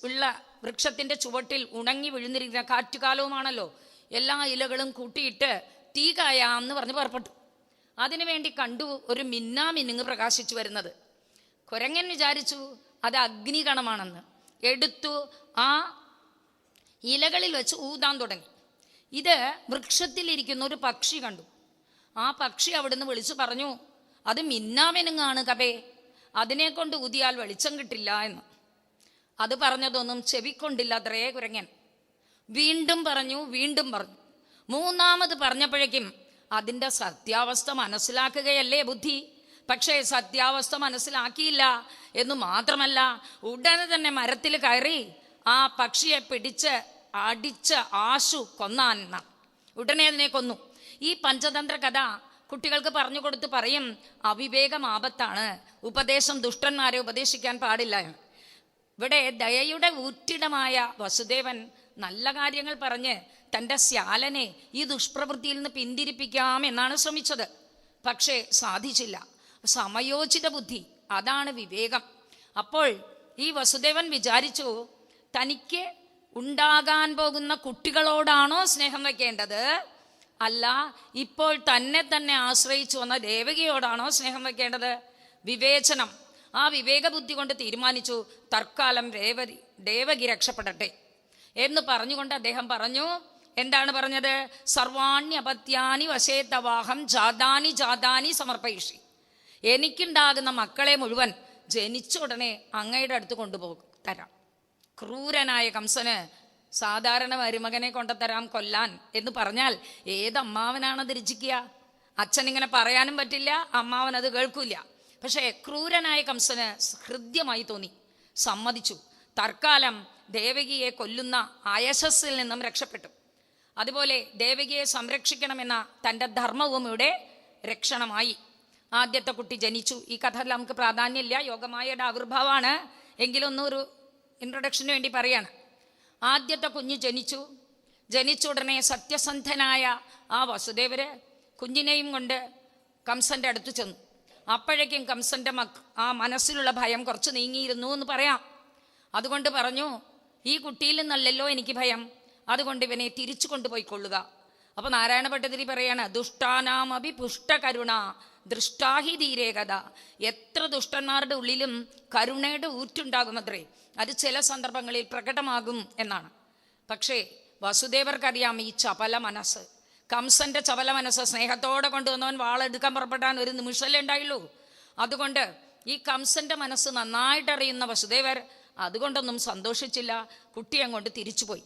ഉള്ള വൃക്ഷത്തിന്റെ ചുവട്ടിൽ ഉണങ്ങി വിഴുന്നിരിക്കുന്ന കാറ്റുകാലവുമാണല്ലോ. എല്ലാ ഇലകളും കൂട്ടിയിട്ട് തീ കായാന്ന് പറഞ്ഞ് പുറപ്പെട്ടു. അതിനുവേണ്ടി കണ്ടു ഒരു മിന്നാമിനുങ്ങ് പ്രകാശിച്ചു വരുന്നത്. കുരങ്ങൻ വിചാരിച്ചു അത് അഗ്നികണമാണെന്ന്. എടുത്തു ആ ഇലകളിൽ വെച്ച് ഊതാൻ തുടങ്ങി. ഇത് വൃക്ഷത്തിലിരിക്കുന്ന ഒരു പക്ഷി കണ്ടു. ആ പക്ഷി അവിടുന്ന് വിളിച്ചു പറഞ്ഞു, അത് മിന്നാമിനുങ്ങാണ് കപേ, അതിനെ കൊണ്ട് ഊതിയാൽ വെളിച്ചം കിട്ടില്ല എന്ന്. അത് പറഞ്ഞതൊന്നും ചെവിക്കൊണ്ടില്ല അത്രേ കുരങ്ങൻ. വീണ്ടും പറഞ്ഞു. മൂന്നാമത് പറഞ്ഞപ്പോഴേക്കും അതിൻ്റെ സത്യാവസ്ഥ മനസ്സിലാക്കുകയല്ലേ ബുദ്ധി. പക്ഷേ സത്യാവസ്ഥ മനസ്സിലാക്കിയില്ല എന്ന് മാത്രമല്ല, ഉടനെ തന്നെ മരത്തിൽ കയറി ആ പക്ഷിയെ പിടിച്ച് അടിച്ച് ആശു കൊന്നാൻ. ഉടനെ അതിനെ കൊന്നു. ഈ പഞ്ചതന്ത്ര കഥ കുട്ടികൾക്ക് പറഞ്ഞു കൊടുത്ത് പറയും, അവിവേകം ആപത്താണ്, ഉപദേശം ദുഷ്ടന്മാരെ ഉപദേശിക്കാൻ പാടില്ല. ഇവിടെ ദയയുടെ ഊറ്റിടമായ വസുദേവൻ നല്ല കാര്യങ്ങൾ പറഞ്ഞ് തൻ്റെ ശ്യാലനെ ഈ ദുഷ്പ്രവൃത്തിയിൽ നിന്ന് പിന്തിരിപ്പിക്കാം എന്നാണ് ശ്രമിച്ചത്. പക്ഷേ സാധിച്ചില്ല. സമയോചിത ബുദ്ധി, അതാണ് വിവേകം. അപ്പോൾ ഈ വസുദേവൻ വിചാരിച്ചു, തനിക്ക് ഉണ്ടാകാൻ പോകുന്ന കുട്ടികളോടാണോ സ്നേഹം വയ്ക്കേണ്ടത്, അല്ല ഇപ്പോൾ തന്നെ ആശ്രയിച്ചു വന്ന ദേവകിയോടാണോ സ്നേഹം വയ്ക്കേണ്ടത്? വിവേചനം. ആ വിവേക ബുദ്ധി കൊണ്ട് തീരുമാനിച്ചു, തൽക്കാലം ദേവകി രക്ഷപ്പെടട്ടെ എന്ന് പറഞ്ഞുകൊണ്ട് അദ്ദേഹം പറഞ്ഞു. എന്താണ് പറഞ്ഞത്? സർവാണ്യപത്യാനി വശേത്തവാഹം ജാതാനി ജാതാനി സമർപ്പയിഷി. എനിക്കുണ്ടാകുന്ന മക്കളെ മുഴുവൻ ജനിച്ച ഉടനെ അങ്ങയുടെ അടുത്ത് തരാം. ക്രൂരനായ കംസന് സാധാരണ മരുമകനെ കൊണ്ടുതരാം കൊല്ലാൻ എന്ന് പറഞ്ഞാൽ ഏതമ്മാവനാണത് രചിക്കുക? അച്ഛനിങ്ങനെ പറയാനും പറ്റില്ല, അമ്മാവൻ അത് കേൾക്കില്ല. പക്ഷേ ക്രൂരനായ കംസന് ഹൃദ്യമായി തോന്നി, സമ്മതിച്ചു. തൽക്കാലം ദേവകിയെ കൊല്ലുന്ന അയശസ്സിൽ നിന്നും രക്ഷപ്പെട്ടു. അതുപോലെ ദേവകിയെ സംരക്ഷിക്കണമെന്ന തൻ്റെ ധർമ്മവും ഇവിടെ രക്ഷണമായി. ആദ്യത്തെ കുട്ടി ജനിച്ചു. ഈ കഥ നമുക്ക് പ്രാധാന്യമില്ല, യോഗമായയുടെ ആവിർഭാവമാണ്, എങ്കിലും ഒന്നൊരു ഇൻട്രൊഡക്ഷന് വേണ്ടി പറയാണ്. ആദ്യത്തെ കുഞ്ഞ് ജനിച്ച ഉടനെ സത്യസന്ധനായ ആ വസുദേവര് കുഞ്ഞിനെയും കൊണ്ട് കംസന്റെ അടുത്ത് ചെന്നു. അപ്പോഴേക്കും കംസന്റെ ആ മനസ്സിലുള്ള ഭയം കുറച്ച് നീങ്ങിയിരുന്നു എന്ന് പറയാം. അതുകൊണ്ട് പറഞ്ഞു, ഈ കുട്ടിയിൽ നിന്നല്ലല്ലോ എനിക്ക് ഭയം, അതുകൊണ്ട് ഇവനെ തിരിച്ചു കൊണ്ടുപോയിക്കൊള്ളുക. അപ്പൊ നാരായണ ഭട്ടതിരി പറയാണ്, ദുഷ്ടാനാമപി പുഷ്ടകരുണ ദൃഷ്ടാഹി ധീരേകഥ. എത്ര ദുഷ്ടന്മാരുടെ ഉള്ളിലും കരുണയുടെ ഊറ്റുണ്ടാകുമത്രേ, അത് ചില സന്ദർഭങ്ങളിൽ പ്രകടമാകും എന്നാണ്. പക്ഷേ വസുദേവർക്കറിയാം ഈ ചപല മനസ്സ്, കംസന്റെ ചപല മനസ്സ്. സ്നേഹത്തോടെ കൊണ്ടുവന്നവൻ വാളെടുക്കാൻ പുറപ്പെടാൻ ഒരു നിമിഷമല്ലേ ഉണ്ടായുള്ളൂ. അതുകൊണ്ട് ഈ കംസന്റെ മനസ്സ് നന്നായിട്ടറിയുന്ന വസുദേവർ അതുകൊണ്ടൊന്നും സന്തോഷിച്ചില്ല, കുട്ടിയെ കൊണ്ട് തിരിച്ചുപോയി.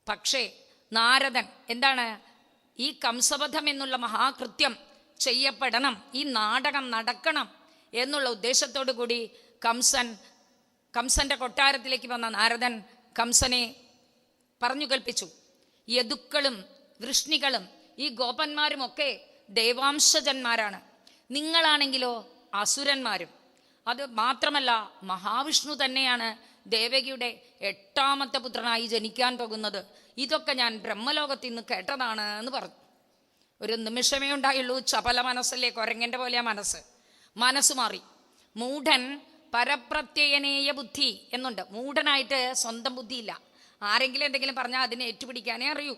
പക്ഷേ നാരദൻ എന്താണ്, ഈ കംസവധം എന്നുള്ള മഹാകൃത്യം ചെയ്യപ്പെടണം, ഈ നാടകം നടക്കണം എന്നുള്ള ഉദ്ദേശത്തോടു കൂടി കംസന്റെ കൊട്ടാരത്തിലേക്ക് വന്ന നാരദൻ കംസനെ പറഞ്ഞു കൽപ്പിച്ചു, യദുക്കളും വൃഷ്ണികളും ഈ ഗോപന്മാരുമൊക്കെ ദേവാംശജന്മാരാണ്, നിങ്ങളാണെങ്കിലോ അസുരന്മാരും. അത് മാത്രമല്ല മഹാവിഷ്ണു തന്നെയാണ് ദേവകിയുടെ 8ാമത്തെ പുത്രനായി ജനിക്കാൻ പോകുന്നത്. ഇതൊക്കെ ഞാൻ ബ്രഹ്മലോകത്തിൽ നിന്ന് കേട്ടതാണ് എന്ന് പറഞ്ഞു. ഒരു നിമിഷമേ ഉണ്ടായുള്ളൂ. ചപല മനസ്സല്ലേ, കുരങ്ങൻ്റെ പോലെയാ മനസ്സ് മാറി. മൂഢൻ പരപ്രത്യയനേയ ബുദ്ധി എന്നുണ്ട്. മൂഢനായിട്ട് സ്വന്തം ബുദ്ധിയില്ല, ആരെങ്കിലും എന്തെങ്കിലും പറഞ്ഞാൽ അതിനെ ഏറ്റുപിടിക്കാനേ അറിയൂ.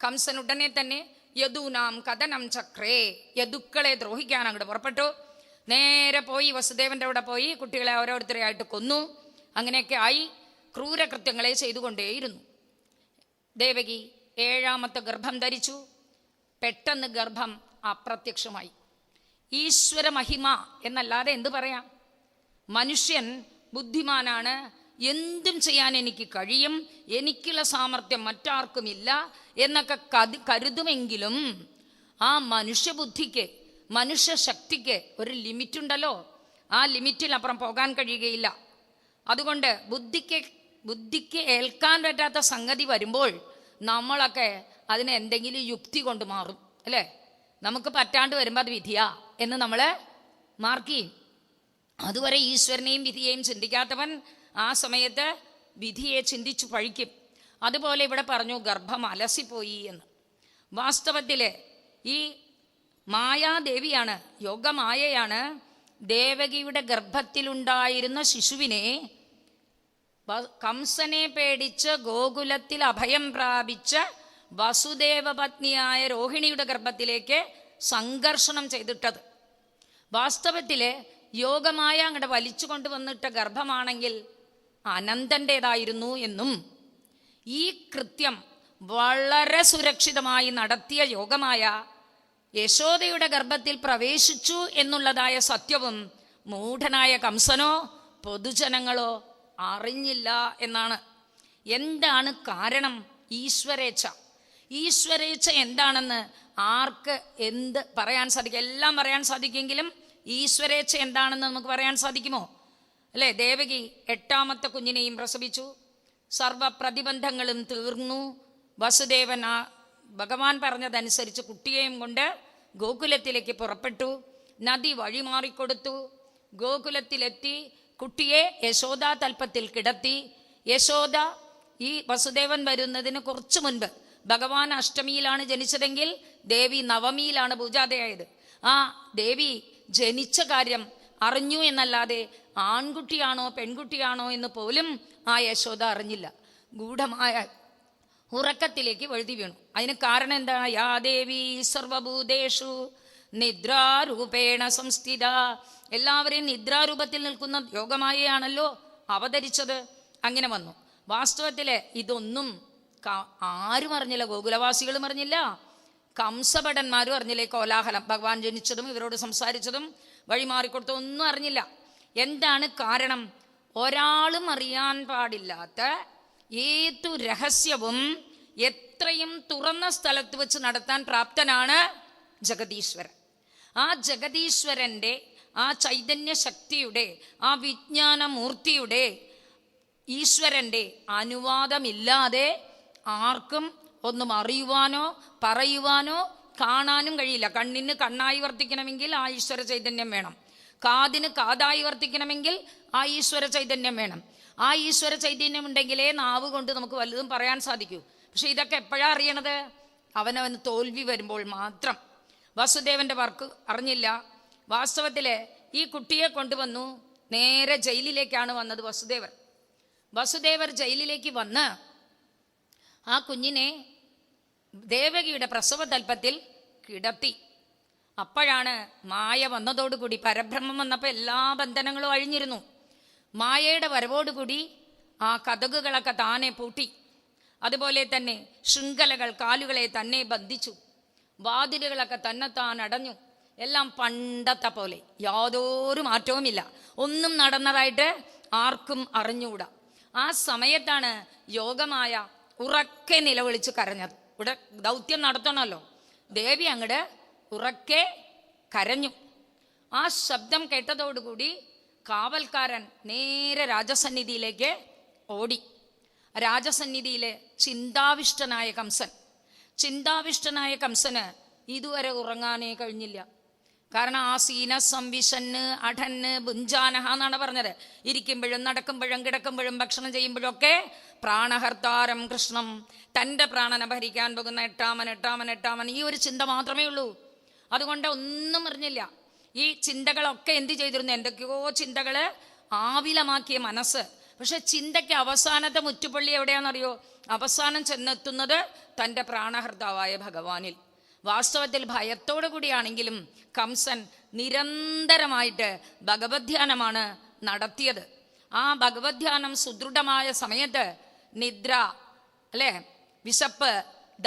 കംസൻ ഉടനെ തന്നെ യദൂനാം കഥനം ചക്രേ, യദുക്കളെ ദ്രോഹിക്കാൻ അങ്ങോട്ട് പുറപ്പെട്ടു. നേരെ പോയി വസുദേവന്റെ അവിടെ പോയി കുട്ടികളെ ഓരോരുത്തരെയായിട്ട് കൊന്നു. അങ്ങനെയൊക്കെ ആയി ക്രൂരകൃത്യങ്ങളെ ചെയ്തുകൊണ്ടേയിരുന്നു. ദേവകി 7ാമത്തെ ഗർഭം ധരിച്ചു. പെട്ടെന്ന് ഗർഭം അപ്രത്യക്ഷമായി. ഈശ്വര മഹിമ എന്നല്ലാതെ എന്തു പറയാം? മനുഷ്യൻ ബുദ്ധിമാനാണ്, എന്തും ചെയ്യാൻ എനിക്ക് കഴിയും, എനിക്കുള്ള സാമർഥ്യം മറ്റാർക്കുമില്ല എന്നൊക്കെ കരുതുമെങ്കിലും ആ മനുഷ്യബുദ്ധിക്ക്, മനുഷ്യശക്തിക്ക് ഒരു ലിമിറ്റുണ്ടല്ലോ. ആ ലിമിറ്റിലപ്പുറം പോകാൻ കഴിയുകയില്ല. അതുകൊണ്ട് ബുദ്ധിക്ക് ഏൽക്കാൻ പറ്റാത്ത സംഗതി വരുമ്പോൾ നമ്മളൊക്കെ അതിനെ എന്തെങ്കിലും യുക്തി കൊണ്ട് മാറും, അല്ലേ? നമുക്ക് പറ്റാണ്ട് വരുമ്പോൾ അത് വിധിയാ എന്ന് നമ്മൾ മാർക്ക് ചെയ്യും. അതുവരെ ഈശ്വരനെയും വിധിയെയും ചിന്തിക്കാത്തവൻ ആ സമയത്ത് വിധിയെ ചിന്തിച്ചു പഴിക്കും. അതുപോലെ ഇവിടെ പറഞ്ഞു ഗർഭം അലസിപ്പോയി എന്ന്. വാസ്തവത്തിൽ ഈ മായാദേവിയാണ്, യോഗമായയാണ് ദേവകിയുടെ ഗർഭത്തിലുണ്ടായിരുന്ന ശിശുവിനെ കംസനെ പേടിച്ച് ഗോകുലത്തിൽ അഭയം പ്രാപിച്ച വസുദേവ പത്നിയായ രോഹിണിയുടെ ഗർഭത്തിലേക്ക് സംഘർഷണം ചെയ്തിട്ടത്. വാസ്തവത്തിൽ യോഗമായ അങ്ങോട്ട് വലിച്ചു കൊണ്ടുവന്നിട്ട ഗർഭമാണെങ്കിൽ അനന്തൻ്റേതായിരുന്നു എന്നും ഈ കൃത്യം വളരെ സുരക്ഷിതമായി നടത്തിയ യോഗമായ യശോദയുടെ ഗർഭത്തിൽ പ്രവേശിച്ചു എന്നുള്ളതായ സത്യവും മൂഢനായ കംസനോ പൊതുജനങ്ങളോ അറിഞ്ഞില്ല എന്നാണ്. എന്താണ് കാരണം? ഈശ്വരേച്ഛ എന്താണെന്ന് ആർക്ക് എന്ത് പറയാൻ സാധിക്കും? എല്ലാം പറയാൻ സാധിക്കുമെങ്കിലും ഈശ്വരേച്ഛ എന്താണെന്ന് നമുക്ക് പറയാൻ സാധിക്കുമോ? അല്ലേ? ദേവകി 8ാമത്തെ കുഞ്ഞിനെയും പ്രസവിച്ചു. സർവപ്രതിബന്ധങ്ങളും തീർന്നു. വസുദേവൻ ഭഗവാൻ പറഞ്ഞതനുസരിച്ച് കുട്ടിയെയും കൊണ്ട് ഗോകുലത്തിലേക്ക് പുറപ്പെട്ടു. നദി വഴിമാറിക്കൊടുത്തു. ഗോകുലത്തിലെത്തി കുട്ടിയെ യശോദാ തൽപ്പത്തിൽ കിടത്തി. യശോദ ഈ വസുദേവൻ വരുന്നതിന് കുറച്ചു മുൻപ്, ഭഗവാൻ അഷ്ടമിയിലാണ് ജനിച്ചതെങ്കിൽ ദേവി നവമിയിലാണ് പൂജാതയായത്. ആ ദേവി ജനിച്ച കാര്യം അറിഞ്ഞു എന്നല്ലാതെ ആൺകുട്ടിയാണോ പെൺകുട്ടിയാണോ എന്ന് പോലും ആ യശോദ അറിഞ്ഞില്ല. ഗൂഢമായ ഉറക്കത്തിലേക്ക് വഴുതി വീണു. അതിന് കാരണം എന്താ? യാ ദേവി സർവഭൂതേഷു നിദ്രാരൂപേണ സംസ്ഥിത. എല്ലാവരെയും നിദ്രാരൂപത്തിൽ നിൽക്കുന്ന യോഗമായാണല്ലോ അവതരിച്ചത്. അങ്ങനെ വന്നു. വാസ്തവത്തില് ഇതൊന്നും ആരും അറിഞ്ഞില്ല. ഗോകുലവാസികളും അറിഞ്ഞില്ല, കംസഭടന്മാരും അറിഞ്ഞില്ല. കോലാഹലം, ഭഗവാൻ ജനിച്ചതും ഇവരോട് സംസാരിച്ചതും വഴിമാറിക്കൊടുത്തതും ഒന്നും അറിഞ്ഞില്ല. എന്താണ് കാരണം? ഒരാളും അറിയാൻ പാടില്ലാത്ത ഏതു രഹസ്യവും എത്രയും തുറന്ന സ്ഥലത്ത് വെച്ച് നടത്താൻ പ്രാപ്തനാണ് ജഗദീശ്വരൻ. ആ ജഗദീശ്വരൻ്റെ ആ ചൈതന്യ ശക്തിയുടെ ആ വിജ്ഞാനമൂർത്തിയുടെ ഈശ്വരൻ്റെ അനുവാദമില്ലാതെ ആർക്കും ഒന്നും അറിയുവാനോ പറയുവാനോ കാണാനും കഴിയില്ല. കണ്ണിന് കണ്ണായി വർത്തിക്കണമെങ്കിൽ ആ ഈശ്വര ചൈതന്യം വേണം. കാതിന് കാതായി വർത്തിക്കണമെങ്കിൽ ആ ഈശ്വര ചൈതന്യം വേണം. ആ ഈശ്വര ചൈതന്യം ഉണ്ടെങ്കിലേ നാവ് കൊണ്ട് നമുക്ക് വലുതും പറയാൻ സാധിക്കൂ. പക്ഷെ ഇതൊക്കെ എപ്പോഴാണ് അറിയണത്? അവനവന് തോൽവി വരുമ്പോൾ മാത്രം. വസുദേവന്റെ വർക്ക് അറിഞ്ഞില്ല. വാസ്തവത്തിൽ ഈ കുട്ടിയെ കൊണ്ടുവന്നു. നേരെ ജയിലിലേക്കാണ് വന്നത് വസുദേവർ ജയിലിലേക്ക് വന്ന് ആ കുഞ്ഞിനെ ദേവകിയുടെ പ്രസവ തൽപ്പത്തിൽ കിടത്തി. അപ്പോഴാണ് മായ വന്നതോടുകൂടി, പരബ്രഹ്മം വന്നപ്പോൾ എല്ലാ ബന്ധനങ്ങളും അഴിഞ്ഞിരുന്നു. മായയുടെ വരവോടുകൂടി ആ കതകുകളൊക്കെ താനെ പൂട്ടി. അതുപോലെ തന്നെ ശൃംഖലകൾ കാലുകളെ തന്നെ ബന്ധിച്ചു. വാതിലുകളൊക്കെ തന്നെത്താൻ അടഞ്ഞു. എല്ലാം പണ്ടത്തെ പോലെ, യാതൊരു മാറ്റവുമില്ല. ഒന്നും നടന്നതായിട്ട് ആർക്കും അറിഞ്ഞുകൂടാ. ആ സമയത്താണ് യോഗമായ ഉറക്കെ നിലവിളിച്ച് കരഞ്ഞത്. ഇവിടെ ദൗത്യം നടത്തണമല്ലോ. ദേവി അങ്ങട് ഉറക്കെ കരഞ്ഞു. ആ ശബ്ദം കേട്ടതോടുകൂടി കാവൽക്കാരൻ നേരെ രാജസന്നിധിയിലേക്ക് ഓടി. രാജസന്നിധിയിലെ ചിന്താവിഷ്ടനായ കംസന് ഇതുവരെ ഉറങ്ങാനേ കഴിഞ്ഞില്ല. കാരണം ആസീന സംവിശന്ന് അഠന്ന് ഭുഞ്ചാനഹ എന്നാണ് പറഞ്ഞത്. ഇരിക്കുമ്പോഴും നടക്കുമ്പോഴും കിടക്കുമ്പോഴും ഭക്ഷണം ചെയ്യുമ്പോഴും ഒക്കെ പ്രാണഹർത്താരം കൃഷ്ണം, തൻ്റെ പ്രാണനെ ഭരിക്കാൻ പോകുന്ന എട്ടാമൻ ഈ ഒരു ചിന്ത മാത്രമേ ഉള്ളൂ. അതുകൊണ്ട് ഒന്നും അറിഞ്ഞില്ല. ഈ ചിന്തകളൊക്കെ എന്ത് ചെയ്തിരുന്നു? എന്തൊക്കെയോ ചിന്തകള് ആവിലമാക്കിയ മനസ്സ്. പക്ഷെ ചിന്തയ്ക്ക് അവസാനത്തെ മുറ്റുപള്ളി എവിടെയാണെന്നറിയോ? അവസാനം ചെന്നെത്തുന്നത് തൻ്റെ പ്രാണഹർത്താവായ ഭഗവാനിൽ. വാസ്തവത്തിൽ ഭയത്തോടു കൂടിയാണെങ്കിലും കംസൻ നിരന്തരമായിട്ട് ഭഗവദ്ധ്യാനമാണ് നടത്തിയത്. ആ ഭഗവദ്ധ്യാനം സുദൃഢമായ സമയത്ത് നിദ്ര, അല്ലേ, വിശപ്പ്,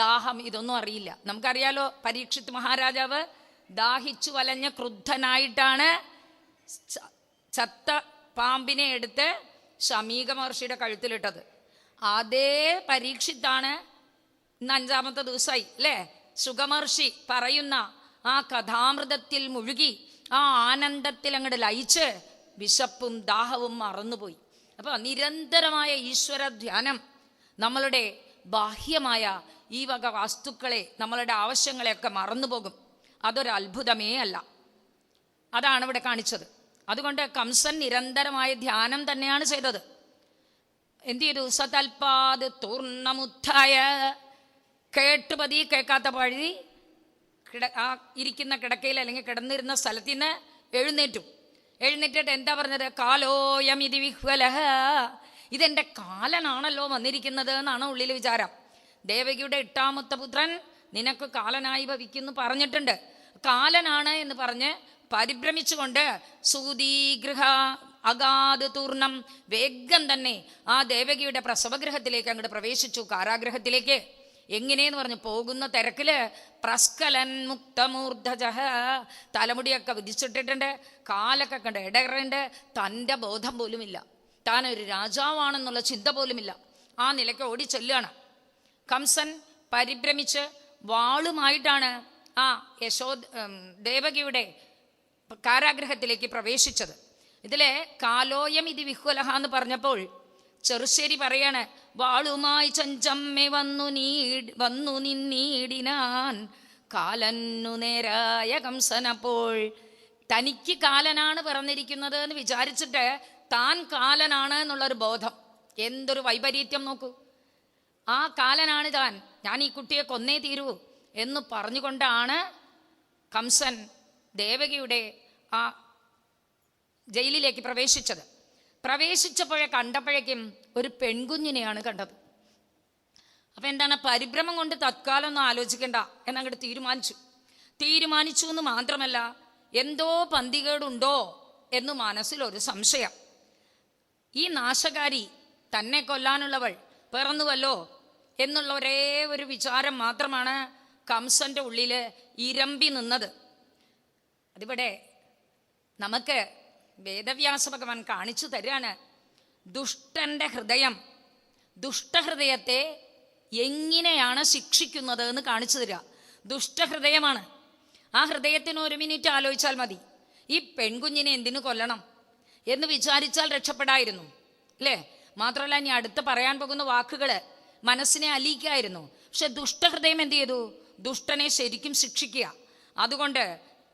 ദാഹം ഇതൊന്നും അറിയില്ല. നമുക്കറിയാലോ, പരീക്ഷിത് മഹാരാജാവ് ദാഹിച്ചു വലഞ്ഞ ക്രുദ്ധനായിട്ടാണ് ചത്ത പാമ്പിനെ എടുത്ത് ശമീക മഹർഷിയുടെ കഴുത്തിലിട്ടത്. അതേ പരീക്ഷിത്താണ് ഇന്ന് 5ാമത്തെ ദിവസമായി, അല്ലേ, സുഖമഹർഷി പറയുന്ന ആ കഥാമൃതത്തിൽ മുഴുകി ആ ആനന്ദത്തിൽ അങ്ങോട്ട് ലയിച്ച് വിശപ്പും ദാഹവും മറന്നുപോയി. അപ്പോൾ നിരന്തരമായ ഈശ്വര ധ്യാനം നമ്മളുടെ ബാഹ്യമായ ഈ വക വസ്തുക്കളെ, നമ്മളുടെ ആവശ്യങ്ങളെയൊക്കെ മറന്നുപോകും. അതൊരു അത്ഭുതമേ അല്ല. അതാണ് ഇവിടെ കാണിച്ചത്. അതുകൊണ്ട് കംസൻ നിരന്തരമായ ധ്യാനം തന്നെയാണ് ചെയ്തത്. എന്ത് ചെയ്തു? സതൽപാത് തൂർണമുദ്ധായ, കേട്ടുപതി കേൾക്കാത്ത പഴി ആ ഇരിക്കുന്ന കിടക്കയിൽ അല്ലെങ്കിൽ കിടന്നിരുന്ന സ്ഥലത്ത് നിന്ന് എഴുന്നേറ്റിട്ട് എന്താ പറഞ്ഞത്? കാലോയം ഇതി വിഹ്വലഹ, ഇതെൻ്റെ കാലനാണല്ലോ വന്നിരിക്കുന്നത് എന്നാണ് ഉള്ളിൽ വിചാരം. ദേവകിയുടെ 8ാമത്തെ പുത്രൻ നിനക്ക് കാലനായി ഭവിക്കുന്നു പറഞ്ഞിട്ടുണ്ട്. കാലനാണ് എന്ന് പറഞ്ഞ് പരിഭ്രമിച്ചുകൊണ്ട് സൂതീഗൃഹ അഗാധ തൂർണം വേഗം തന്നെ ആ ദേവകിയുടെ പ്രസവഗൃഹത്തിലേക്ക് അങ്ങോട്ട് പ്രവേശിച്ചു, കാരാഗൃഹത്തിലേക്ക്. എങ്ങനെയെന്ന് പറഞ്ഞു, പോകുന്ന തിരക്കില് പ്രസ്കലൻ മുക്തമൂർധജഹ, തലമുടിയൊക്കെ വിധിച്ചിട്ടിട്ടുണ്ട്, കാലൊക്കെ കണ്ട് ഇടകറുണ്ട്, തൻ്റെ ബോധം പോലുമില്ല, താനൊരു രാജാവാണെന്നുള്ള ചിന്ത പോലുമില്ല. ആ നിലയ്ക്ക് ഓടി ചെല്ലുകയാണ്. കംസൻ പരിഭ്രമിച്ച് വാളുമായിട്ടാണ് ആ ദേവകിയുടെ കാരാഗ്രഹത്തിലേക്ക് പ്രവേശിച്ചത്. ഇതിലെ കാലോയം ഇത് വിഹ്വലഹ എന്ന് പറഞ്ഞപ്പോൾ ചെറുശ്ശേരി പറയാണ്, വാളുമായി ചഞ്ചമ്മെ വന്നു നിന്നീടിനാൻ കാലന്നു നേരായ കംസനപ്പോൾ. തനിക്ക് കാലനാണ് പിറന്നിരിക്കുന്നത് എന്ന് വിചാരിച്ചിട്ട് താൻ കാലനാണ് എന്നുള്ളൊരു ബോധം. എന്തൊരു വൈപരീത്യം നോക്കൂ. ആ കാലനാണ് താൻ, ഞാൻ ഈ കുട്ടിയെ കൊന്നേ തീരൂ എന്ന് പറഞ്ഞുകൊണ്ടാണ് കംസൻ ദേവകിയുടെ ആ ജയിലിലേക്ക് പ്രവേശിച്ചത്. കണ്ടപ്പോഴേക്കും ഒരു പെൺകുഞ്ഞിനെയാണ് കണ്ടത്. അപ്പം എന്താണ്, പരിഭ്രമം കൊണ്ട് തത്കാലം ഒന്നും ആലോചിക്കണ്ട എന്നങ്ങോട്ട് തീരുമാനിച്ചു എന്ന് മാത്രമല്ല, എന്തോ പന്തികേടുണ്ടോ എന്ന് മനസ്സിലൊരു സംശയം. ഈ നാശകാരി തന്നെ കൊല്ലാനുള്ളവൾ പിറന്നുവല്ലോ എന്നുള്ള ഒരേ ഒരു വിചാരം മാത്രമാണ് കംസന്റെ ഉള്ളിൽ ഇരമ്പി നിന്നത്. അതിവിടെ നമുക്ക് വേദവ്യാസ ഭഗവാൻ കാണിച്ചു തരാണ്. ദുഷ്ടഹൃദയത്തെ എങ്ങനെയാണ് ശിക്ഷിക്കുന്നത് എന്ന് കാണിച്ചു തരിക. ദുഷ്ടഹൃദയമാണ്. ആ ഹൃദയത്തിന് 1 മിനിറ്റ് ആലോചിച്ചാൽ മതി, ഈ പെൺകുഞ്ഞിനെ എന്തിനു കൊല്ലണം എന്ന് വിചാരിച്ചാൽ രക്ഷപ്പെടായിരുന്നു, അല്ലേ? മാത്രമല്ല, ഇനി അടുത്ത് പറയാൻ പോകുന്ന വാക്കുകൾ മനസ്സിനെ അലിയിക്കായിരുന്നു. പക്ഷെ ദുഷ്ടഹൃദയം എന്ത് ചെയ്തു? ദുഷ്ടനെ ശരിക്കും ശിക്ഷിക്കുക. അതുകൊണ്ട്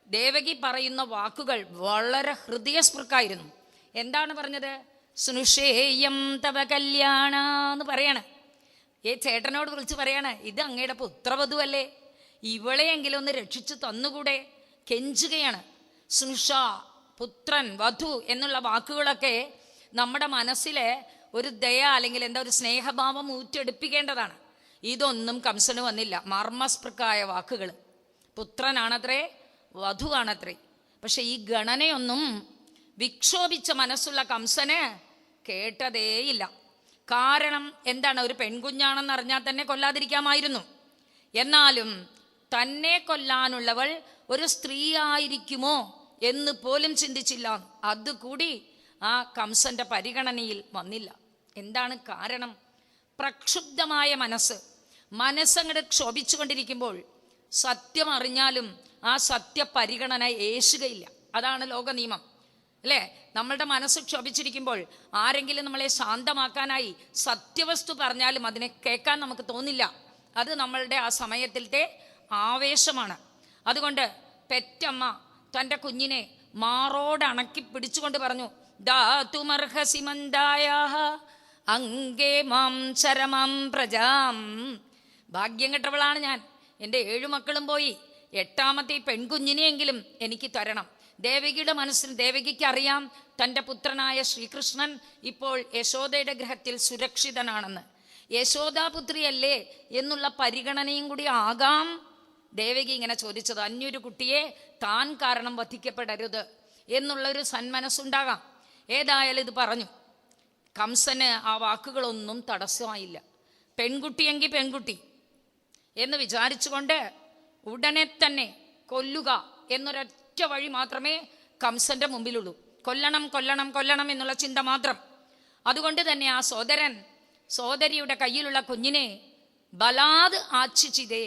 ദേവകി പറയുന്ന വാക്കുകൾ വളരെ ഹൃദയസ്പൃക്കായിരുന്നു. എന്താണ് പറഞ്ഞത്? സ്നുഷേയം തവ കല്യാണ എന്ന് പറയാണ്. ചേട്ടനോട് വിളിച്ച് പറയാണ്, ഇത് അങ്ങയുടെ പുത്രവധുവല്ലേ, ഇവളെയെങ്കിലും ഒന്ന് രക്ഷിച്ചു തന്നുകൂടെ? കെഞ്ചുകയാണ്. സ്നുഷ, പുത്രൻ, വധു എന്നുള്ള വാക്കുകളൊക്കെ നമ്മുടെ മനസ്സിലെ ഒരു ദയ അല്ലെങ്കിൽ ഒരു സ്നേഹഭാവം ഊറ്റെടുപ്പിക്കേണ്ടതാണ്. ഇതൊന്നും കംസന് വന്നില്ല. മർമ്മസ്പൃക്കായ വാക്കുകൾ. പുത്രനാണത്രേ, വധുവാണത്രേ. പക്ഷെ ഈ ഗണനയൊന്നും വിക്ഷോഭിച്ച മനസ്സുള്ള കംസന് കേട്ടതേയില്ല. കാരണം എന്താണ്? ഒരു പെൺകുഞ്ഞാണെന്ന് അറിഞ്ഞാൽ തന്നെ കൊല്ലാതിരിക്കാമായിരുന്നു. എന്നാലും തന്നെ കൊല്ലാനുള്ളവൾ ഒരു സ്ത്രീ ആയിരിക്കുമോ എന്ന് പോലും ചിന്തിച്ചില്ല. അതുകൂടി ആ കംസന്റെ പരിഗണനയിൽ വന്നില്ല. എന്താണ് കാരണം? പ്രക്ഷുബ്ധമായ മനസ്സങ്ങട് ക്ഷോഭിച്ചുകൊണ്ടിരിക്കുമ്പോൾ സത്യം അറിഞ്ഞാലും ആ സത്യപരിഗണന ഏശുകയില്ല. അതാണ് ലോക നിയമം, അല്ലേ? നമ്മളുടെ മനസ്സ് ക്ഷോഭിച്ചിരിക്കുമ്പോൾ ആരെങ്കിലും നമ്മളെ ശാന്തമാക്കാനായി സത്യവസ്തു പറഞ്ഞാലും അതിനെ കേൾക്കാൻ നമുക്ക് തോന്നില്ല. അത് നമ്മളുടെ ആ സമയത്തിലത്തെ ആവേശമാണ്. അതുകൊണ്ട് പെറ്റമ്മ തൻ്റെ കുഞ്ഞിനെ മാറോടണക്കി പിടിച്ചുകൊണ്ട് പറഞ്ഞു, ദാതുമർഹസിമന്തായാഹ അങ്കേ മാം ചരമാം പ്രജാം. ഭാഗ്യം കെട്ടവളാണ് ഞാൻ. എൻ്റെ 7 മക്കളും പോയി, 8ാമത്തെ പെൺകുഞ്ഞിനെയെങ്കിലും എനിക്ക് തരണം. ദേവകിയുടെ മനസ്സിന്, ദേവകിക്ക് അറിയാം തൻ്റെ പുത്രനായ ശ്രീകൃഷ്ണൻ ഇപ്പോൾ യശോദയുടെ ഗൃഹത്തിൽ സുരക്ഷിതനാണെന്ന്. യശോദാപുത്രിയല്ലേ എന്നുള്ള പരിഗണനയും കൂടി ആകാം ദേവകി ഇങ്ങനെ ചോദിച്ചത്. അന്യൊരു കുട്ടിയെ താൻ കാരണം വധിക്കപ്പെടരുത് എന്നുള്ളൊരു സന്മനസ്സുണ്ടാകാം. ഏതായാലും ഇത് പറഞ്ഞു. കംസന് ആ വാക്കുകളൊന്നും തടസ്സമായില്ല. പെൺകുട്ടിയെങ്കിൽ പെൺകുട്ടി എന്ന് വിചാരിച്ചുകൊണ്ട് ഉടനെ തന്നെ കൊല്ലുക എന്നൊരൊറ്റ വഴി മാത്രമേ കംസന്റെ മുമ്പിലുള്ളൂ. കൊല്ലണം കൊല്ലണം കൊല്ലണം എന്നുള്ള ചിന്ത മാത്രം. അതുകൊണ്ട് തന്നെ ആ സോദരിയുടെ കയ്യിലുള്ള കുഞ്ഞിനെ ബലാത് ആച്ഛിച്ചിതേ,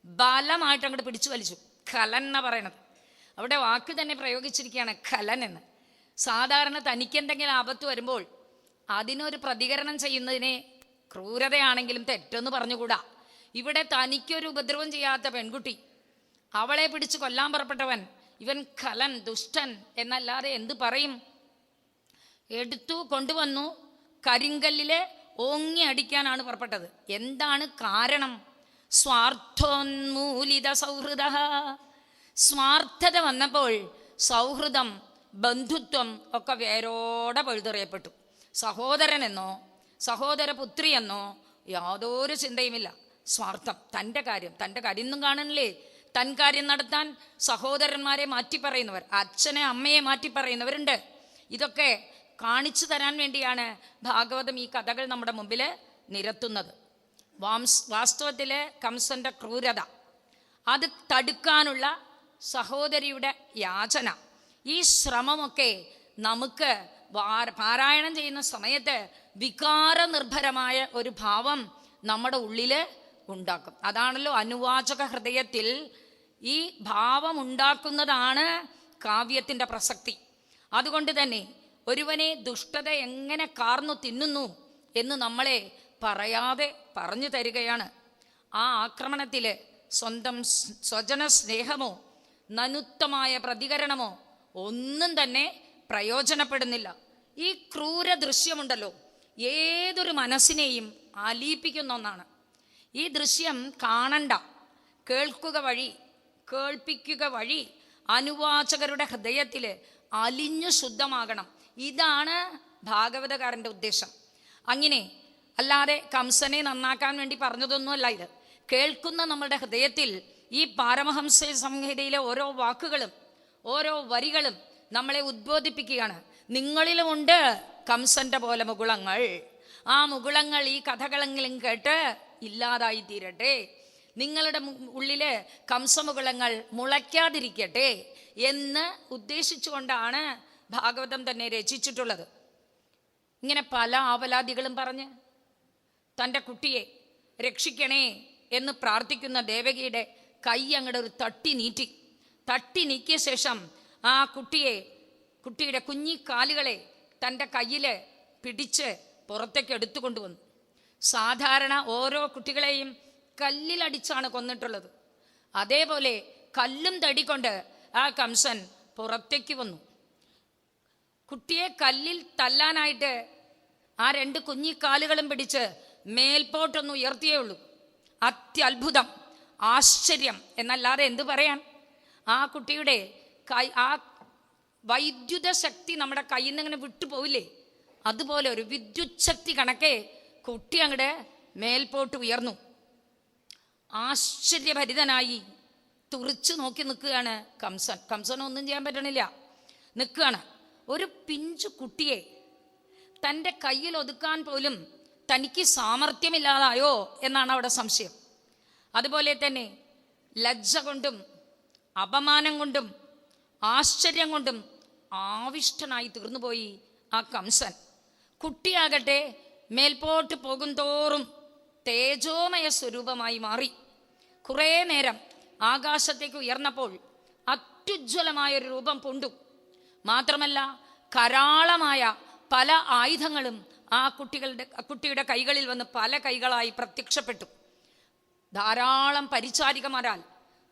ബലമായിട്ട് അങ്ങോട്ട് പിടിച്ചു വലിച്ചു. ഖലൻ എന്നാ പറയണത്. അവിടെ വാക്ക് തന്നെ പ്രയോഗിച്ചിരിക്കുകയാണ്, ഖലൻ എന്ന്. സാധാരണ തനിക്കെന്തെങ്കിലും ആപത്ത് വരുമ്പോൾ അതിനൊരു പ്രതികരണം ചെയ്യുന്നതിനെ ക്രൂരതയാണെങ്കിലും തെറ്റെന്ന് പറഞ്ഞുകൂടാ. ഇവിടെ തനിക്കൊരു ഉപദ്രവം ചെയ്യാത്ത പെൺകുട്ടി, അവളെ പിടിച്ച് കൊല്ലാൻ പുറപ്പെട്ടവൻ ഇവൻ ഖലൻ, ദുഷ്ടൻ എന്നല്ലാതെ എന്ത് പറയും? എടുത്തു കൊണ്ടുവന്നു, കരിങ്കല്ലിലെ ഓങ്ങി അടിക്കാനാണ് പുറപ്പെട്ടത്. എന്താണ് കാരണം? സ്വാർത്ഥോന്മൂലിത സൗഹൃദ. സ്വാർത്ഥത വന്നപ്പോൾ സൗഹൃദം, ബന്ധുത്വം ഒക്കെ വേരോടെ പഴുതെറിയപ്പെട്ടു. സഹോദരനെന്നോ സഹോദരപുത്രിയെന്നോ യാതൊരു ചിന്തയുമില്ല. സ്വാർത്ഥം, തൻ്റെ കാര്യം ഒന്നും കാണണില്ലേ? തൻ കാര്യം നടത്താൻ സഹോദരന്മാരെ മാറ്റിപ്പറയുന്നവർ, അച്ഛനെ അമ്മയെ മാറ്റിപ്പറയുന്നവരുണ്ട്. ഇതൊക്കെ കാണിച്ചു തരാൻ വേണ്ടിയാണ് ഭാഗവതം ഈ കഥകൾ നമ്മുടെ മുമ്പിൽ നിരത്തുന്നത്. വാസ്തവത്തിൽ കംസന്റെ ക്രൂരത അത് തടുക്കാനുള്ള സഹോദരിയുടെ യാചന, ഈ ശ്രമമൊക്കെ നമുക്ക് പാരായണം ചെയ്യുന്ന സമയത്ത് വികാരനിർഭരമായ ഒരു ഭാവം നമ്മുടെ ഉള്ളിൽ ഉണ്ടാക്കും. അതാണല്ലോ അനുവാചക ഹൃദയത്തിൽ ഈ ഭാവം ഉണ്ടാക്കുന്നതാണ് കാവ്യത്തിൻ്റെ പ്രസക്തി. അതുകൊണ്ട് തന്നെ ഒരുവനെ ദുഷ്ടത എങ്ങനെ കാർന്നു തിന്നുന്നു എന്ന് നമ്മളെ പറയാതെ പറഞ്ഞു തരികയാണ്. ആ ആക്രമണത്തിൽ സ്വന്തം സ്വജന സ്നേഹമോ നനുത്തമായ പ്രതികരണമോ ഒന്നും തന്നെ പ്രയോജനപ്പെടുന്നില്ല. ഈ ക്രൂര ദൃശ്യമുണ്ടല്ലോ, ഏതൊരു മനസ്സിനെയും ആലീപിക്കുന്ന ഒന്നാണ്. ഈ ദൃശ്യം കാണണ്ട, കേൾപ്പിക്കുക വഴി അനുവാചകരുടെ ഹൃദയത്തിൽ അലിഞ്ഞു ശുദ്ധമാകണം. ഇതാണ് ഭാഗവതകാരൻ്റെ ഉദ്ദേശം. അങ്ങനെ അല്ലാതെ കംസനെ നന്നാക്കാൻ വേണ്ടി പറഞ്ഞതൊന്നുമല്ല ഇത്. കേൾക്കുന്ന നമ്മളുടെ ഹൃദയത്തിൽ ഈ പാരമഹംസ സംഹിതയിലെ ഓരോ വാക്കുകളും ഓരോ വരികളും നമ്മളെ ഉദ്ബോധിപ്പിക്കുകയാണ്. നിങ്ങളിലുമുണ്ട് കംസന്റെ പോലെ മുകുളങ്ങൾ. ആ മുകുളങ്ങൾ ഈ കഥകളെങ്കിലും കേട്ട് ഇല്ലാതായി തീരട്ടെ. നിങ്ങളുടെ ഉള്ളില് കംസമുകുളങ്ങൾ മുളയ്ക്കാതിരിക്കട്ടെ എന്ന് ഉദ്ദേശിച്ചുകൊണ്ടാണ് ഭാഗവതം തന്നെ രചിച്ചിട്ടുള്ളത്. ഇങ്ങനെ പല ആവലാദികളും പറഞ്ഞ് തൻ്റെ കുട്ടിയെ രക്ഷിക്കണേ എന്ന് പ്രാർത്ഥിക്കുന്ന ദേവകിയുടെ കൈ അങ്ങോട്ട് ഒരു തട്ടി നീക്കിയ ശേഷം ആ കുട്ടിയുടെ കുഞ്ഞിക്കാലുകളെ തൻ്റെ കയ്യിൽ പിടിച്ച് പുറത്തേക്ക് എടുത്തുകൊണ്ടുവന്നു. സാധാരണ ഓരോ കുട്ടികളെയും കല്ലിലടിച്ചാണ് കൊന്നിട്ടുള്ളത്. അതേപോലെ കല്ലും തടികൊണ്ട് ആ കംസൻ പുറത്തേക്ക് വന്നു. കുട്ടിയെ കല്ലിൽ തല്ലാനായിട്ട് ആ 2 കുഞ്ഞിക്കാലുകളും പിടിച്ച് മേൽപോട്ടൊന്ന് ഉയർത്തിയേ ഉള്ളൂ. അത്യത്ഭുതം, ആശ്ചര്യം എന്നല്ലാതെ എന്തു പറയാൻ. ആ കുട്ടിയുടെ ആ വൈദ്യുത ശക്തി നമ്മുടെ കയ്യിൽ നിന്ന് ഇങ്ങനെ വിട്ടുപോവില്ലേ, അതുപോലെ ഒരു വിദ്യുത് ശക്തി കണക്കെ കുട്ടി അങ്ങോട്ട് മേൽപോട്ട് ഉയർന്നു. ആശ്ചര്യഭരിതനായി തുറിച്ചു നോക്കി നിൽക്കുകയാണ് കംസനൊന്നും ചെയ്യാൻ പറ്റണില്ല, നിൽക്കുകയാണ്. ഒരു പിഞ്ചു കുട്ടിയെ തൻ്റെ കയ്യിൽ ഒതുക്കാൻ പോലും തനിക്ക് സാമർഥ്യമില്ലാതായോ എന്നാണ് അവിടെ സംശയം. അതുപോലെ തന്നെ ലജ്ജ കൊണ്ടും അപമാനം കൊണ്ടും ആശ്ചര്യം കൊണ്ടും ആവിഷ്ടനായി തീർന്നുപോയി ആ കംസൻ. കുട്ടിയാകട്ടെ മേൽപോട്ട് പോകും തോറും തേജോമയ സ്വരൂപമായി മാറി. കുറേ നേരം ആകാശത്തേക്ക് ഉയർന്നപ്പോൾ അത്യുജ്വലമായൊരു രൂപം പൂണ്ടു. മാത്രമല്ല കരാളമായ പല ആയുധങ്ങളും ആ കുട്ടിയുടെ കൈകളിൽ വന്ന് പല കൈകളായി പ്രത്യക്ഷപ്പെട്ടു. ധാരാളം പരിചാരികമാരാൽ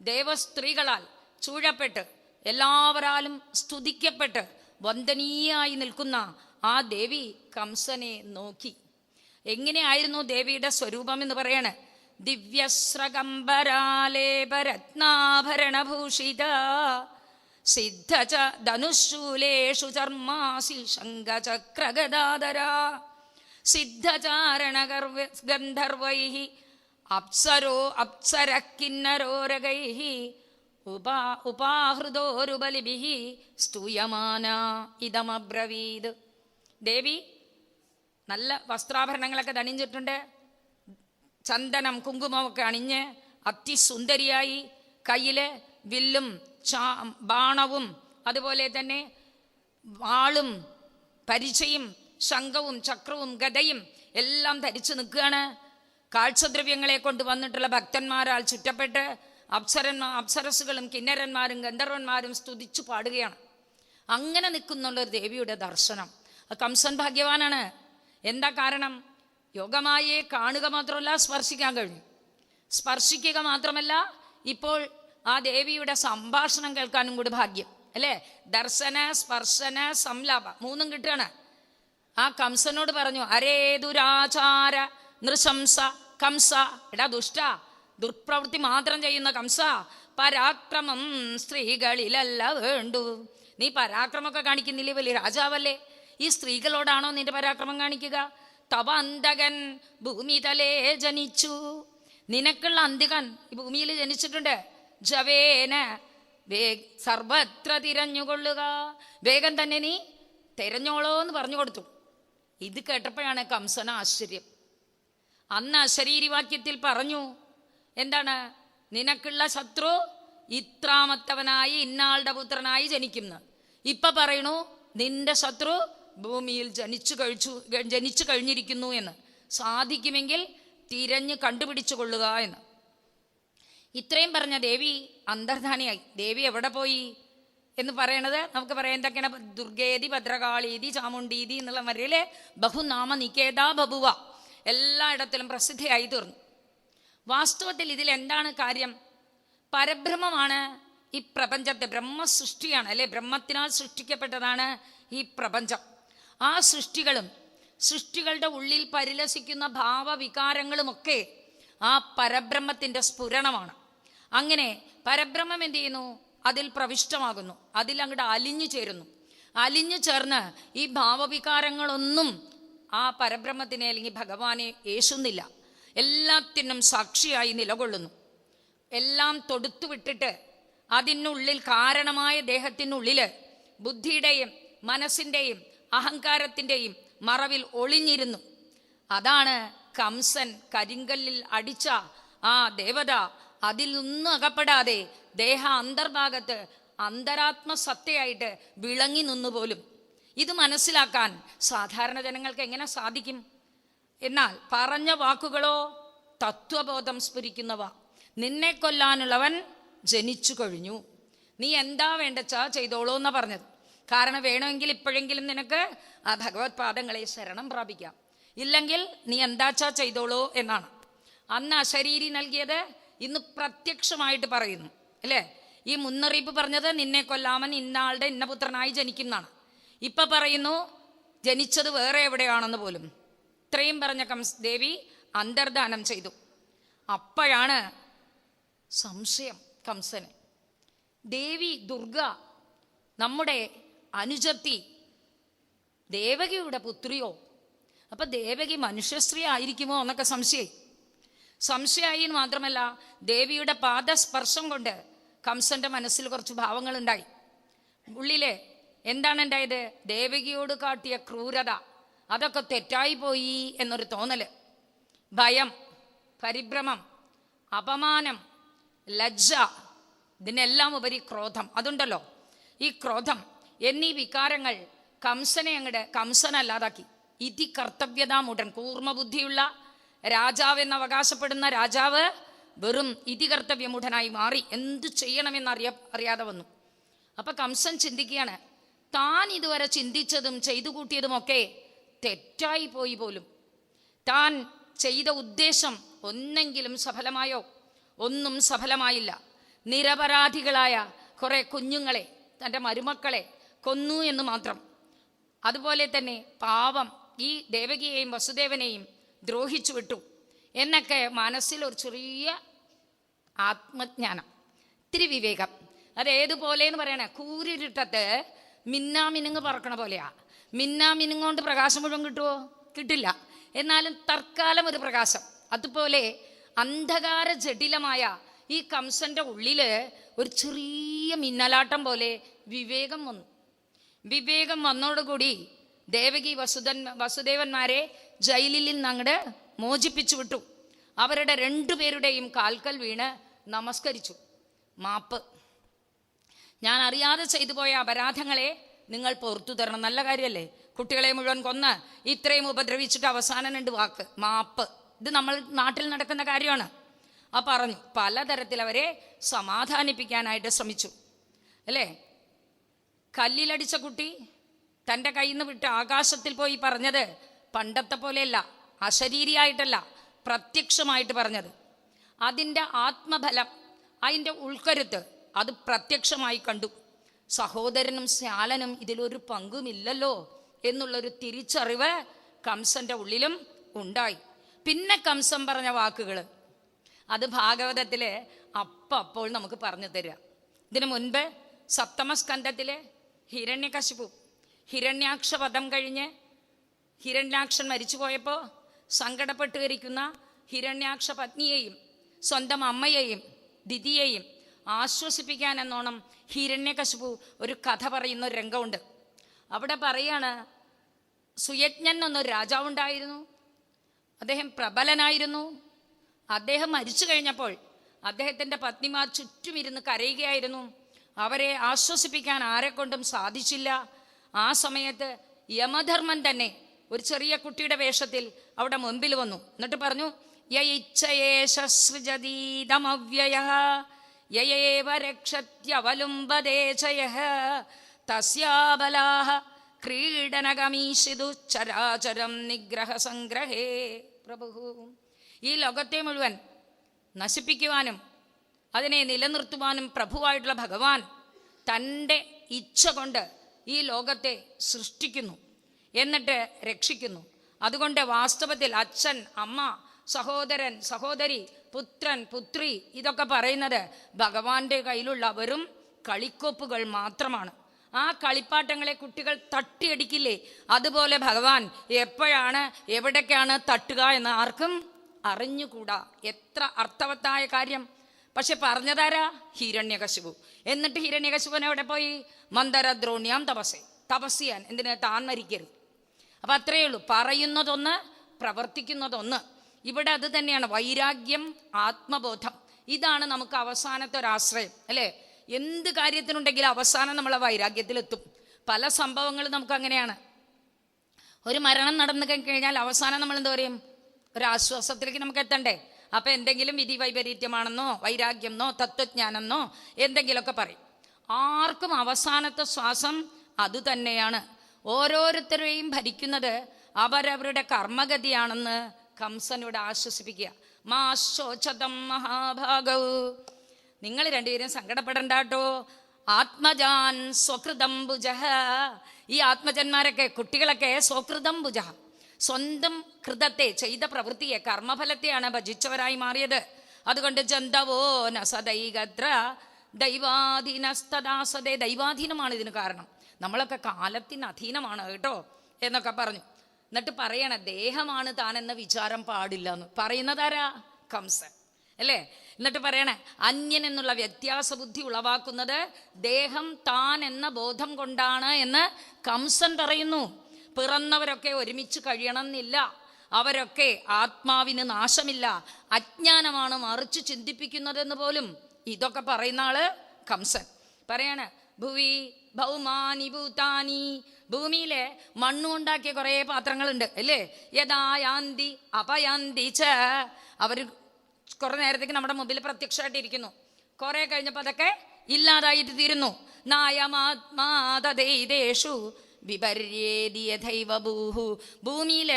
ദേവസ്ത്രീകളാൽ ചൂഴപ്പെട്ട് എല്ലാവരാലും സ്തുതിക്കപ്പെട്ട് വന്ദനീയായി നിൽക്കുന്ന ആ ദേവി കംസനെ നോക്കി. എങ്ങനെയായിരുന്നു ദേവിയുടെ സ്വരൂപം എന്ന് പറയണേ? ദിവ്യസ്രകംബരാലേപരത്നാഭരണഭൂഷിത സിദ്ധച ധനുശൂലേഷു ചർമാസി ശംഖചക്രഗദാധര സിദ്ധചാരണഗന്ധർവൈഃ അപ്സരക്കിന്നരോരകൈഃ ഉപാഹൃതോരുബലിഭിഃ സ്തൂയമാന ഇദമബ്രവീത്. ദേവി നല്ല വസ്ത്രാഭരണങ്ങളൊക്കെ ധണിഞ്ഞിട്ടുണ്ട്, ചന്ദനം കുങ്കുമമൊക്കെ അണിഞ്ഞ് അതിസുന്ദരിയായി, കയ്യിൽ വില്ലും ബാണവും അതുപോലെ തന്നെ വാളും പരിചയും ശംഖവും ചക്രവും ഗദയും എല്ലാം ധരിച്ചു നിൽക്കുകയാണ്. കാഴ്ചദ്രവ്യങ്ങളെ കൊണ്ട് വന്നിട്ടുള്ള ഭക്തന്മാരാൽ ചുറ്റപ്പെട്ട് അപ്സരസുകളും കിന്നരന്മാരും ഗന്ധർവന്മാരും സ്തുതിച്ചു പാടുകയാണ്. അങ്ങനെ നിൽക്കുന്നുള്ളൊരു ദേവിയുടെ ദർശനം. കംസൻ ഭാഗ്യവാനാണ്. എന്താ കാരണം? യോഗമായെ കാണുക മാത്രമല്ല, സ്പർശിക്കാൻ കഴിഞ്ഞു. സ്പർശിക്കുക മാത്രമല്ല, ഇപ്പോൾ ആ ദേവിയുടെ സംഭാഷണം കേൾക്കാനും കൂടി ഭാഗ്യം അല്ലേ? ദർശന സ്പർശന സംലാപ 3ഉം കിട്ടുകയാണ്. ആ കംസനോട് പറഞ്ഞു, അരേ ദുരാചാര നൃശംസ കംസ, എടാ ദുഷ്ട, ദുർപ്രവൃത്തി മാത്രം ചെയ്യുന്ന കംസ, പരാക്രമം സ്ത്രീകളിലല്ല വേണ്ടു. നീ പരാക്രമമൊക്കെ കാണിക്കുന്നില്ലേ, വലിയ രാജാവല്ലേ? ഈ സ്ത്രീകളോടാണോ നിന്റെ പരാക്രമം കാണിക്കുക? തവ അന്തകൻ ഭൂമിതലേ ജനിച്ചു. നിനക്കുള്ള അന്തികൻ ഈ ഭൂമിയിൽ ജനിച്ചിട്ടുണ്ട്. ജവേന സർവത്ര തിരഞ്ഞുകൊള്ളുക, വേഗം തന്നെ നീ തിരഞ്ഞോളോ എന്ന് പറഞ്ഞു കൊടുത്തു. ഇത് കേട്ടപ്പോഴാണ് കംസന ആശ്ചര്യം. അന്ന് അശരീരിവാക്യത്തിൽ പറഞ്ഞു, എന്താണ്? നിനക്കുള്ള ശത്രു ഇത്രാമത്തവനായി ഇന്നാളുടെ പുത്രനായി ജനിക്കുന്നു. ഇപ്പൊ പറയണു നിന്റെ ശത്രു ഭൂമിയിൽ ജനിച്ചു കഴിഞ്ഞിരിക്കുന്നു എന്ന്. സാധിക്കുമെങ്കിൽ തിരഞ്ഞ് കണ്ടുപിടിച്ചു കൊള്ളുക എന്ന്. ഇത്രയും പറഞ്ഞ ദേവി അന്തർധാനിയായി. ദേവി എവിടെ പോയി? എന്ന് പറയണത് നമുക്ക് പറയാം എന്തൊക്കെയാണ്? ദുർഗേതി, ഭദ്രകാളീതി, ചാമുണ്ടീതി എന്നുള്ള വരയിലെ ബഹുനാമ നികേത ബഭുവ എല്ലായിടത്തിലും പ്രസിദ്ധയായി തീർന്നു. വാസ്തവത്തിൽ ഇതിൽ എന്താണ് കാര്യം? പരബ്രഹ്മമാണ് ഈ പ്രപഞ്ചത്തെ, ബ്രഹ്മസൃഷ്ടിയാണ് അല്ലെ, ബ്രഹ്മത്തിനാൽ സൃഷ്ടിക്കപ്പെട്ടതാണ് ഈ പ്രപഞ്ചം. ആ സൃഷ്ടികളുടെ ഉള്ളിൽ പരിലസിക്കുന്ന ഭാവവികാരങ്ങളുമൊക്കെ ആ പരബ്രഹ്മത്തിൻ്റെ സ്ഫുരണമാണ്. അങ്ങനെ പരബ്രഹ്മം എന്ത് ചെയ്യുന്നു? അതിൽ പ്രവിഷ്ടമാകുന്നു, അതിൽ അങ്ങോട്ട് അലിഞ്ഞു ചേരുന്നു. അലിഞ്ഞു ചേർന്ന് ഈ ഭാവവികാരങ്ങളൊന്നും ആ പരബ്രഹ്മത്തിനെ അല്ലെങ്കിൽ ഭഗവാനെ ഏശുന്നില്ല, എല്ലാത്തിനും സാക്ഷിയായി നിലകൊള്ളുന്നു. എല്ലാം തൊടുത്തു വിട്ടിട്ട് അതിനുള്ളിൽ, കാരണമായ ദേഹത്തിനുള്ളിൽ ബുദ്ധിയുടെയും മനസ്സിൻ്റെയും അഹങ്കാരത്തിൻ്റെയും മറവിൽ ഒളിഞ്ഞിരുന്നു. അതാണ് കംസൻ കരിങ്കല്ലിൽ അടിച്ച ആ ദേവത അതിൽ ഒന്നും അകപ്പെടാതെ ദേഹ അന്തർഭാഗത്ത് അന്തരാത്മസത്തയായിട്ട് വിളങ്ങി നിന്നുപോലും. ഇത് മനസ്സിലാക്കാൻ സാധാരണ ജനങ്ങൾക്ക് എങ്ങനെ സാധിക്കും? എന്നാൽ പറഞ്ഞ വാക്കുകളോ തത്വബോധം സ്ഫുരിക്കുന്നവ. നിന്നെ കൊല്ലാനുള്ളവൻ ജനിച്ചു കഴിഞ്ഞു, നീ എന്താ വേണ്ടച്ചാ ചെയ്തോളൂ എന്നാ പറഞ്ഞത്. കാരണം വേണമെങ്കിൽ ഇപ്പോഴെങ്കിലും നിനക്ക് ആ ഭഗവത് പാദങ്ങളെ ശരണം പ്രാപിക്കാം, ഇല്ലെങ്കിൽ നീ എന്താച്ചാ ചെയ്തോളൂ എന്നാണ്. അന്ന് അശരീരി നൽകിയത് ഇന്ന് പ്രത്യക്ഷമായിട്ട് പറയുന്നു അല്ലേ? ഈ മുന്നറിയിപ്പ് പറഞ്ഞത് നിന്നെ കൊല്ലാമൻ ഇന്നാളുടെ ഇന്ന പുത്രനായി ജനിക്കുന്നതാണ്. ഇപ്പൊ പറയുന്നു ജനിച്ചത് വേറെ എവിടെയാണെന്ന് പോലും. ഇത്രയും പറഞ്ഞ ദേവി അന്തർദാനം ചെയ്തു. അപ്പോഴാണ് സംശയം കംസന്. ദേവി ദുർഗ നമ്മുടെ അനുജത്തി ദേവകിയുടെ പുത്രിയോ? അപ്പൊ ദേവകി മനുഷ്യസ്ത്രീ ആയിരിക്കുമോ എന്നൊക്കെ സംശയമായി മാത്രമല്ല, ദേവിയുടെ പാദസ്പർശം കൊണ്ട് കംസന്റെ മനസ്സിൽ കുറച്ച് ഭാവങ്ങളുണ്ടായി. ഉള്ളില് എന്താണ് ഉണ്ടായത്? ദേവകിയോട് കാട്ടിയ ക്രൂരത അതൊക്കെ തെറ്റായിപ്പോയി എന്നൊരു തോന്നല്. ഭയം, പരിഭ്രമം, അപമാനം, ലജ്ജ, ഇതിനെല്ലാം ഉപരി ക്രോധം. അതുണ്ടല്ലോ, ഈ ക്രോധം എന്നീ വികാരങ്ങൾ കംസനല്ലാതാക്കി. ഇതി കർത്തവ്യതാമുടൻ, കൂർമ്മബുദ്ധിയുള്ള രാജാവ് എന്ന് അവകാശപ്പെടുന്ന രാജാവ് വെറും ഇതികർത്തവ്യമുടനായി മാറി. എന്ത് ചെയ്യണമെന്ന് അറിയാതെ വന്നു. അപ്പൊ കംസൻ ചിന്തിക്കുകയാണ്, താൻ ഇതുവരെ ചിന്തിച്ചതും ചെയ്തു കൂട്ടിയതുമൊക്കെ തെറ്റായി പോയി പോലും. താൻ ചെയ്ത ഉദ്ദേശം ഒന്നെങ്കിലും സഫലമായോ? ഒന്നും സഫലമായില്ല. നിരപരാധികളായ കുറെ കുഞ്ഞുങ്ങളെ, തൻ്റെ മരുമക്കളെ കൊന്നു എന്ന് മാത്രം. അതുപോലെ തന്നെ പാവം ഈ ദേവകിയെയും വസുദേവനെയും ദ്രോഹിച്ചു വിട്ടു എന്നൊക്കെ മനസ്സിൽ ഒരു ചെറിയ ആത്മജ്ഞാനം, ഇത്തിരി വിവേകം. അത് ഏതുപോലെ എന്ന് പറയണേ, കൂരിരുട്ടത്ത് മിന്നാമിനുങ്ങ് പറക്കണ പോലെയാ. മിന്നാമിനുങ്ങോണ്ട് പ്രകാശം മുഴുവൻ കിട്ടുമോ? കിട്ടില്ല. എന്നാലും തൽക്കാലം ഒരു പ്രകാശം. അതുപോലെ അന്ധകാര ജടിലമായ ഈ കംസന്റെ ഉള്ളില് ഒരു ചെറിയ മിന്നലാട്ടം പോലെ വിവേകം വന്നു. വിവേകം വന്നോടുകൂടി ദേവകി വസുദേവന്മാരെ ജയിലിൽ നിന്ന് അങ്ങോട്ട് മോചിപ്പിച്ചു വിട്ടു. അവരുടെ രണ്ടുപേരുടെയും കാൽക്കൽ വീണ് നമസ്കരിച്ചു. മാപ്പ്, ഞാൻ അറിയാതെ ചെയ്തു പോയ അപരാധങ്ങളെ നിങ്ങൾ പുറത്തു തരണം. നല്ല കാര്യമല്ലേ? കുട്ടികളെ മുഴുവൻ കൊന്ന് ഇത്രയും ഉപദ്രവിച്ചിട്ട് അവസാനം 2 വാക്ക് മാപ്പ്. ഇത് നമ്മൾ നാട്ടിൽ നടക്കുന്ന കാര്യമാണ്. ആ പറഞ്ഞു. പലതരത്തിൽ അവരെ സമാധാനിപ്പിക്കാനായിട്ട് ശ്രമിച്ചു അല്ലേ? കല്ലിലടിച്ച കുട്ടി തൻ്റെ കയ്യിൽ നിന്ന് വിട്ട് ആകാശത്തിൽ പോയി പറഞ്ഞത് പണ്ടത്തെ പോലെയല്ല, അശരീരിയായിട്ടല്ല, പ്രത്യക്ഷമായിട്ട് പറഞ്ഞത്. അതിൻ്റെ ആത്മബലം, അതിൻ്റെ ഉൾക്കരുത്ത് അത് പ്രത്യക്ഷമായി കണ്ടു. സഹോദരനും ശ്യാലനും ഇതിലൊരു പങ്കുമില്ലല്ലോ എന്നുള്ളൊരു തിരിച്ചറിവ് കംസന്റെ ഉള്ളിലും ഉണ്ടായി. പിന്നെ കംസൻ പറഞ്ഞ വാക്കുകൾ അത് ഭാഗവതത്തില് അപ്പോൾ നമുക്ക് പറഞ്ഞു തരിക. ഇതിനു മുൻപ് സപ്തമസ്കന്ധത്തിലെ ഹിരണ്യകശിപു ഹിരണ്യാക്ഷ വധം കഴിഞ്ഞ് ഹിരണ്യാക്ഷൻ മരിച്ചുപോയപ്പോൾ സങ്കടപ്പെട്ടിരിക്കുന്ന ഹിരണ്യാക്ഷ പത്നിയെയും സ്വന്തം അമ്മയെയും ദിതിയെയും ആശ്വസിപ്പിക്കാൻ എന്നോണം ഹിരണ്യകശിപു ഒരു കഥ പറയുന്ന ഒരു രംഗമുണ്ട്. അവിടെ പറയാണ്, സുയജ്ഞൻ എന്നൊരു രാജാവുണ്ടായിരുന്നു. അദ്ദേഹം പ്രബലനായിരുന്നു. അദ്ദേഹം മരിച്ചു കഴിഞ്ഞപ്പോൾ അദ്ദേഹത്തിൻ്റെ പത്നിമാർ ചുറ്റുമിരുന്ന് കരയുകയായിരുന്നു. അവരെ ആശ്വസിപ്പിക്കാൻ ആരെക്കൊണ്ടും സാധിച്ചില്ല. ആ സമയത്ത് യമധർമ്മൻ തന്നെ ഒരു ചെറിയ കുട്ടിയുടെ വേഷത്തിൽ അവിടെ മുൻപിൽ വന്നു. എന്നിട്ട് പറഞ്ഞു, യയിച്ഛയേശ സൃജതീതമവ്യയഃ യയേവ രക്ഷത്യവലുംബദേചയഃ തസ്യാബലാഃ ക്രീഡനഗമീഷിതു ചരാചരം നിഗ്രഹ സംഗ്രഹേ. പ്രഭു, ഈ ലോകത്തെ മുഴുവൻ നശിപ്പിക്കുവാനും അതിനെ നിലനിർത്തുവാനും പ്രഭുവായിട്ടുള്ള ഭഗവാൻ തൻ്റെ ഇച്ഛ കൊണ്ട് ഈ ലോകത്തെ സൃഷ്ടിക്കുന്നു, എന്നിട്ട് രക്ഷിക്കുന്നു. അതുകൊണ്ട് വാസ്തവത്തിൽ അച്ഛൻ, അമ്മ, സഹോദരൻ, സഹോദരി, പുത്രൻ, പുത്രി ഇതൊക്കെ പറയുന്നത് ഭഗവാന്റെ കയ്യിലുള്ള വെറും കളിക്കോപ്പുകൾ മാത്രമാണ്. ആ കളിപ്പാട്ടങ്ങളെ കുട്ടികൾ തട്ടിയടിക്കില്ലേ, അതുപോലെ ഭഗവാൻ എപ്പോഴാണ് എവിടേക്കാണ് തട്ടുക എന്ന് ആർക്കും അറിഞ്ഞുകൂടാ. എത്ര അർത്ഥവത്തായ കാര്യം. പക്ഷെ പറഞ്ഞതാരാ? ഹിരണ്യകശിപു. എന്നിട്ട് ഹിരണ്യകശിപുൻ എവിടെ പോയി? മന്ദരദ്രോണ്യാം തപസ് ചെയ്യാൻ. എന്തിനാ? താൻ മരിക്കരുത്. അപ്പം അത്രയേ ഉള്ളൂ. പറയുന്നതൊന്ന്, പ്രവർത്തിക്കുന്നതൊന്ന്. ഇവിടെ അത് തന്നെയാണ് വൈരാഗ്യം, ആത്മബോധം. ഇതാണ് നമുക്ക് അവസാനത്തെ ഒരാശ്രയം, അല്ലേ? എന്ത് കാര്യത്തിനുണ്ടെങ്കിലും അവസാനം നമ്മളെ വൈരാഗ്യത്തിലെത്തും. പല സംഭവങ്ങളും നമുക്ക് അങ്ങനെയാണ്. ഒരു മരണം നടന്നു കഴിഞ്ഞാൽ അവസാനം നമ്മൾ എന്താ പറയും? ഒരാശ്വാസത്തിലേക്ക് നമുക്ക് എത്തണ്ടേ? അപ്പം എന്തെങ്കിലും വിധി വൈപരീത്യമാണെന്നോ വൈരാഗ്യമെന്നോ തത്വജ്ഞാനെന്നോ എന്തെങ്കിലുമൊക്കെ പറയും. ആർക്കും അവസാനത്തെ ശ്വാസം അതുതന്നെയാണ്. ഓരോരുത്തരെയും ഭരിക്കുന്നത് അവരവരുടെ കർമ്മഗതിയാണെന്ന് കംസനോട് ആശ്വസിപ്പിക്കുക. മാ ശോചതം മഹാഭാഗൗ, നിങ്ങൾ രണ്ടുപേരും സങ്കടപ്പെടണ്ട കേട്ടോ. ആത്മജാൻ സ്വകൃതം ഭുജഃ. ഈ ആത്മജന്മാരൊക്കെ, കുട്ടികളൊക്കെ സ്വകൃതം ഭുജഃ, സ്വന്തം കൃതത്തെ, ചെയ്ത പ്രവൃത്തിയെ, കർമ്മഫലത്തെയാണ് ഭജിച്ചവരായി മാറിയത്. അതുകൊണ്ട് ജന്തവോ ന സദൈകത്ര ദൈവാധീനസ്തദാസതേ. ദൈവാധീനമാണ് ഇതിന് കാരണം. നമ്മളൊക്കെ കാലത്തിന് അധീനമാണ് കേട്ടോ എന്നൊക്കെ പറഞ്ഞു. എന്നിട്ട് പറയണ ദേഹമാണ് താനെന്ന വിചാരം പാടില്ല എന്ന് പറയുന്നതാരാ? കംസൻ, അല്ലേ? എന്നിട്ട് പറയണേ അന്യൻ എന്നുള്ള വ്യത്യാസ ബുദ്ധി ഉളവാക്കുന്നത് ദേഹം താൻ എന്ന ബോധം കൊണ്ടാണ് എന്ന് കംസൻ പറയുന്നു. പിറന്നവരൊക്കെ ഒരുമിച്ച് കഴിയണമെന്നില്ല. അവരൊക്കെ ആത്മാവിന് നാശമില്ല, അജ്ഞാനമാണ് മറിച്ച് ചിന്തിപ്പിക്കുന്നതെന്ന് പോലും ഇതൊക്കെ പറയുന്ന ആള് കംസൻ. പറയാണ് ഭുവി ഭൗമാനി ഭൂതാനി. ഭൂമിയിലെ മണ്ണുണ്ടാക്കിയ കുറേ പാത്രങ്ങളുണ്ട്, അല്ലേ? യഥായാന്തി അപയാന്തി ച. അവർ കുറെ നേരത്തേക്ക് നമ്മുടെ മുമ്പിൽ പ്രത്യക്ഷമായിട്ടിരിക്കുന്നു. കുറെ കഴിഞ്ഞപ്പോൾ അതൊക്കെ ഇല്ലാതായിട്ട് തീരുന്നു. നായമാത്മാതേഷു വിപര്യേദിയഥൈവഭൂഹു. ഭൂമിയിൽ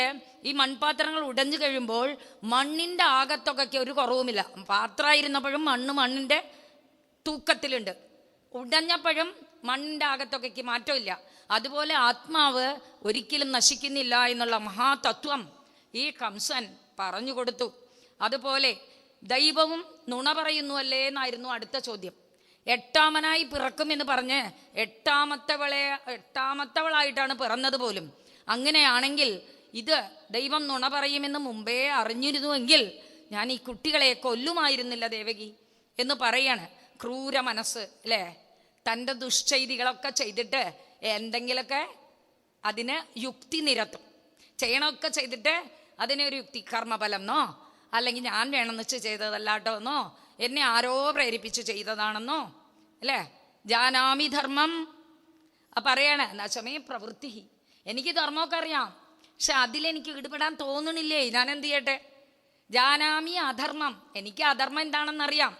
ഈ മൺപാത്രങ്ങൾ ഉടഞ്ഞു കഴിയുമ്പോൾ മണ്ണിൻ്റെ ആകത്തൊക്കെ ഒരു കുറവുമില്ല. പാത്രമായിരുന്നപ്പോഴും മണ്ണിൻ്റെ തൂക്കത്തിലുണ്ട്, ഉടഞ്ഞപ്പോഴും മണ്ണിൻ്റെ ആകത്തൊക്കെ മാറ്റമില്ല. അതുപോലെ ആത്മാവ് ഒരിക്കലും നശിക്കുന്നില്ല എന്നുള്ള മഹാതത്വം ഈ കംസൻ പറഞ്ഞു കൊടുത്തു. അതുപോലെ ദൈവവും നുണ പറയുന്നുവല്ലേ എന്നായിരുന്നു അടുത്ത ചോദ്യം. എട്ടാമനായി പിറക്കുമെന്ന് പറഞ്ഞ് എട്ടാമത്തവളായിട്ടാണ് പിറന്നത് പോലും. അങ്ങനെയാണെങ്കിൽ ഇത് ദൈവം നുണ പറയുമെന്ന് മുമ്പേ അറിഞ്ഞിരുന്നുവെങ്കിൽ ഞാൻ ഈ കുട്ടികളെ കൊല്ലുമായിരുന്നില്ല ദേവകി എന്ന് പറയാണ്. ക്രൂര മനസ്സ്, അല്ലേ? തൻ്റെ ദുഷ്ചെയ്തികളൊക്കെ ചെയ്തിട്ട് എന്തെങ്കിലുമൊക്കെ അതിന് യുക്തി നിരത്തും. ചെയ്യണമൊക്കെ ചെയ്തിട്ട് അതിനൊരു യുക്തി, കർമ്മഫലം എന്നോ അല്ലെങ്കിൽ ഞാൻ വേണമെന്ന് വെച്ച് ചെയ്തതല്ലാട്ടോ എന്നോ എന്നെ ആരോ പ്രേരിപ്പിച്ച് ചെയ്തതാണെന്നോ, അല്ലേ? ജാനാമി ധർമ്മം പറയണ നശമേ പ്രവൃത്തി. എനിക്ക് ധർമ്മമൊക്കെ അറിയാം, പക്ഷെ അതിലെനിക്ക് ഇടപെടാൻ തോന്നണില്ലേ. ഞാൻ എന്ത് ചെയ്യട്ടെ? ജാനാമി അധർമ്മം. എനിക്ക് അധർമ്മം എന്താണെന്നറിയാം.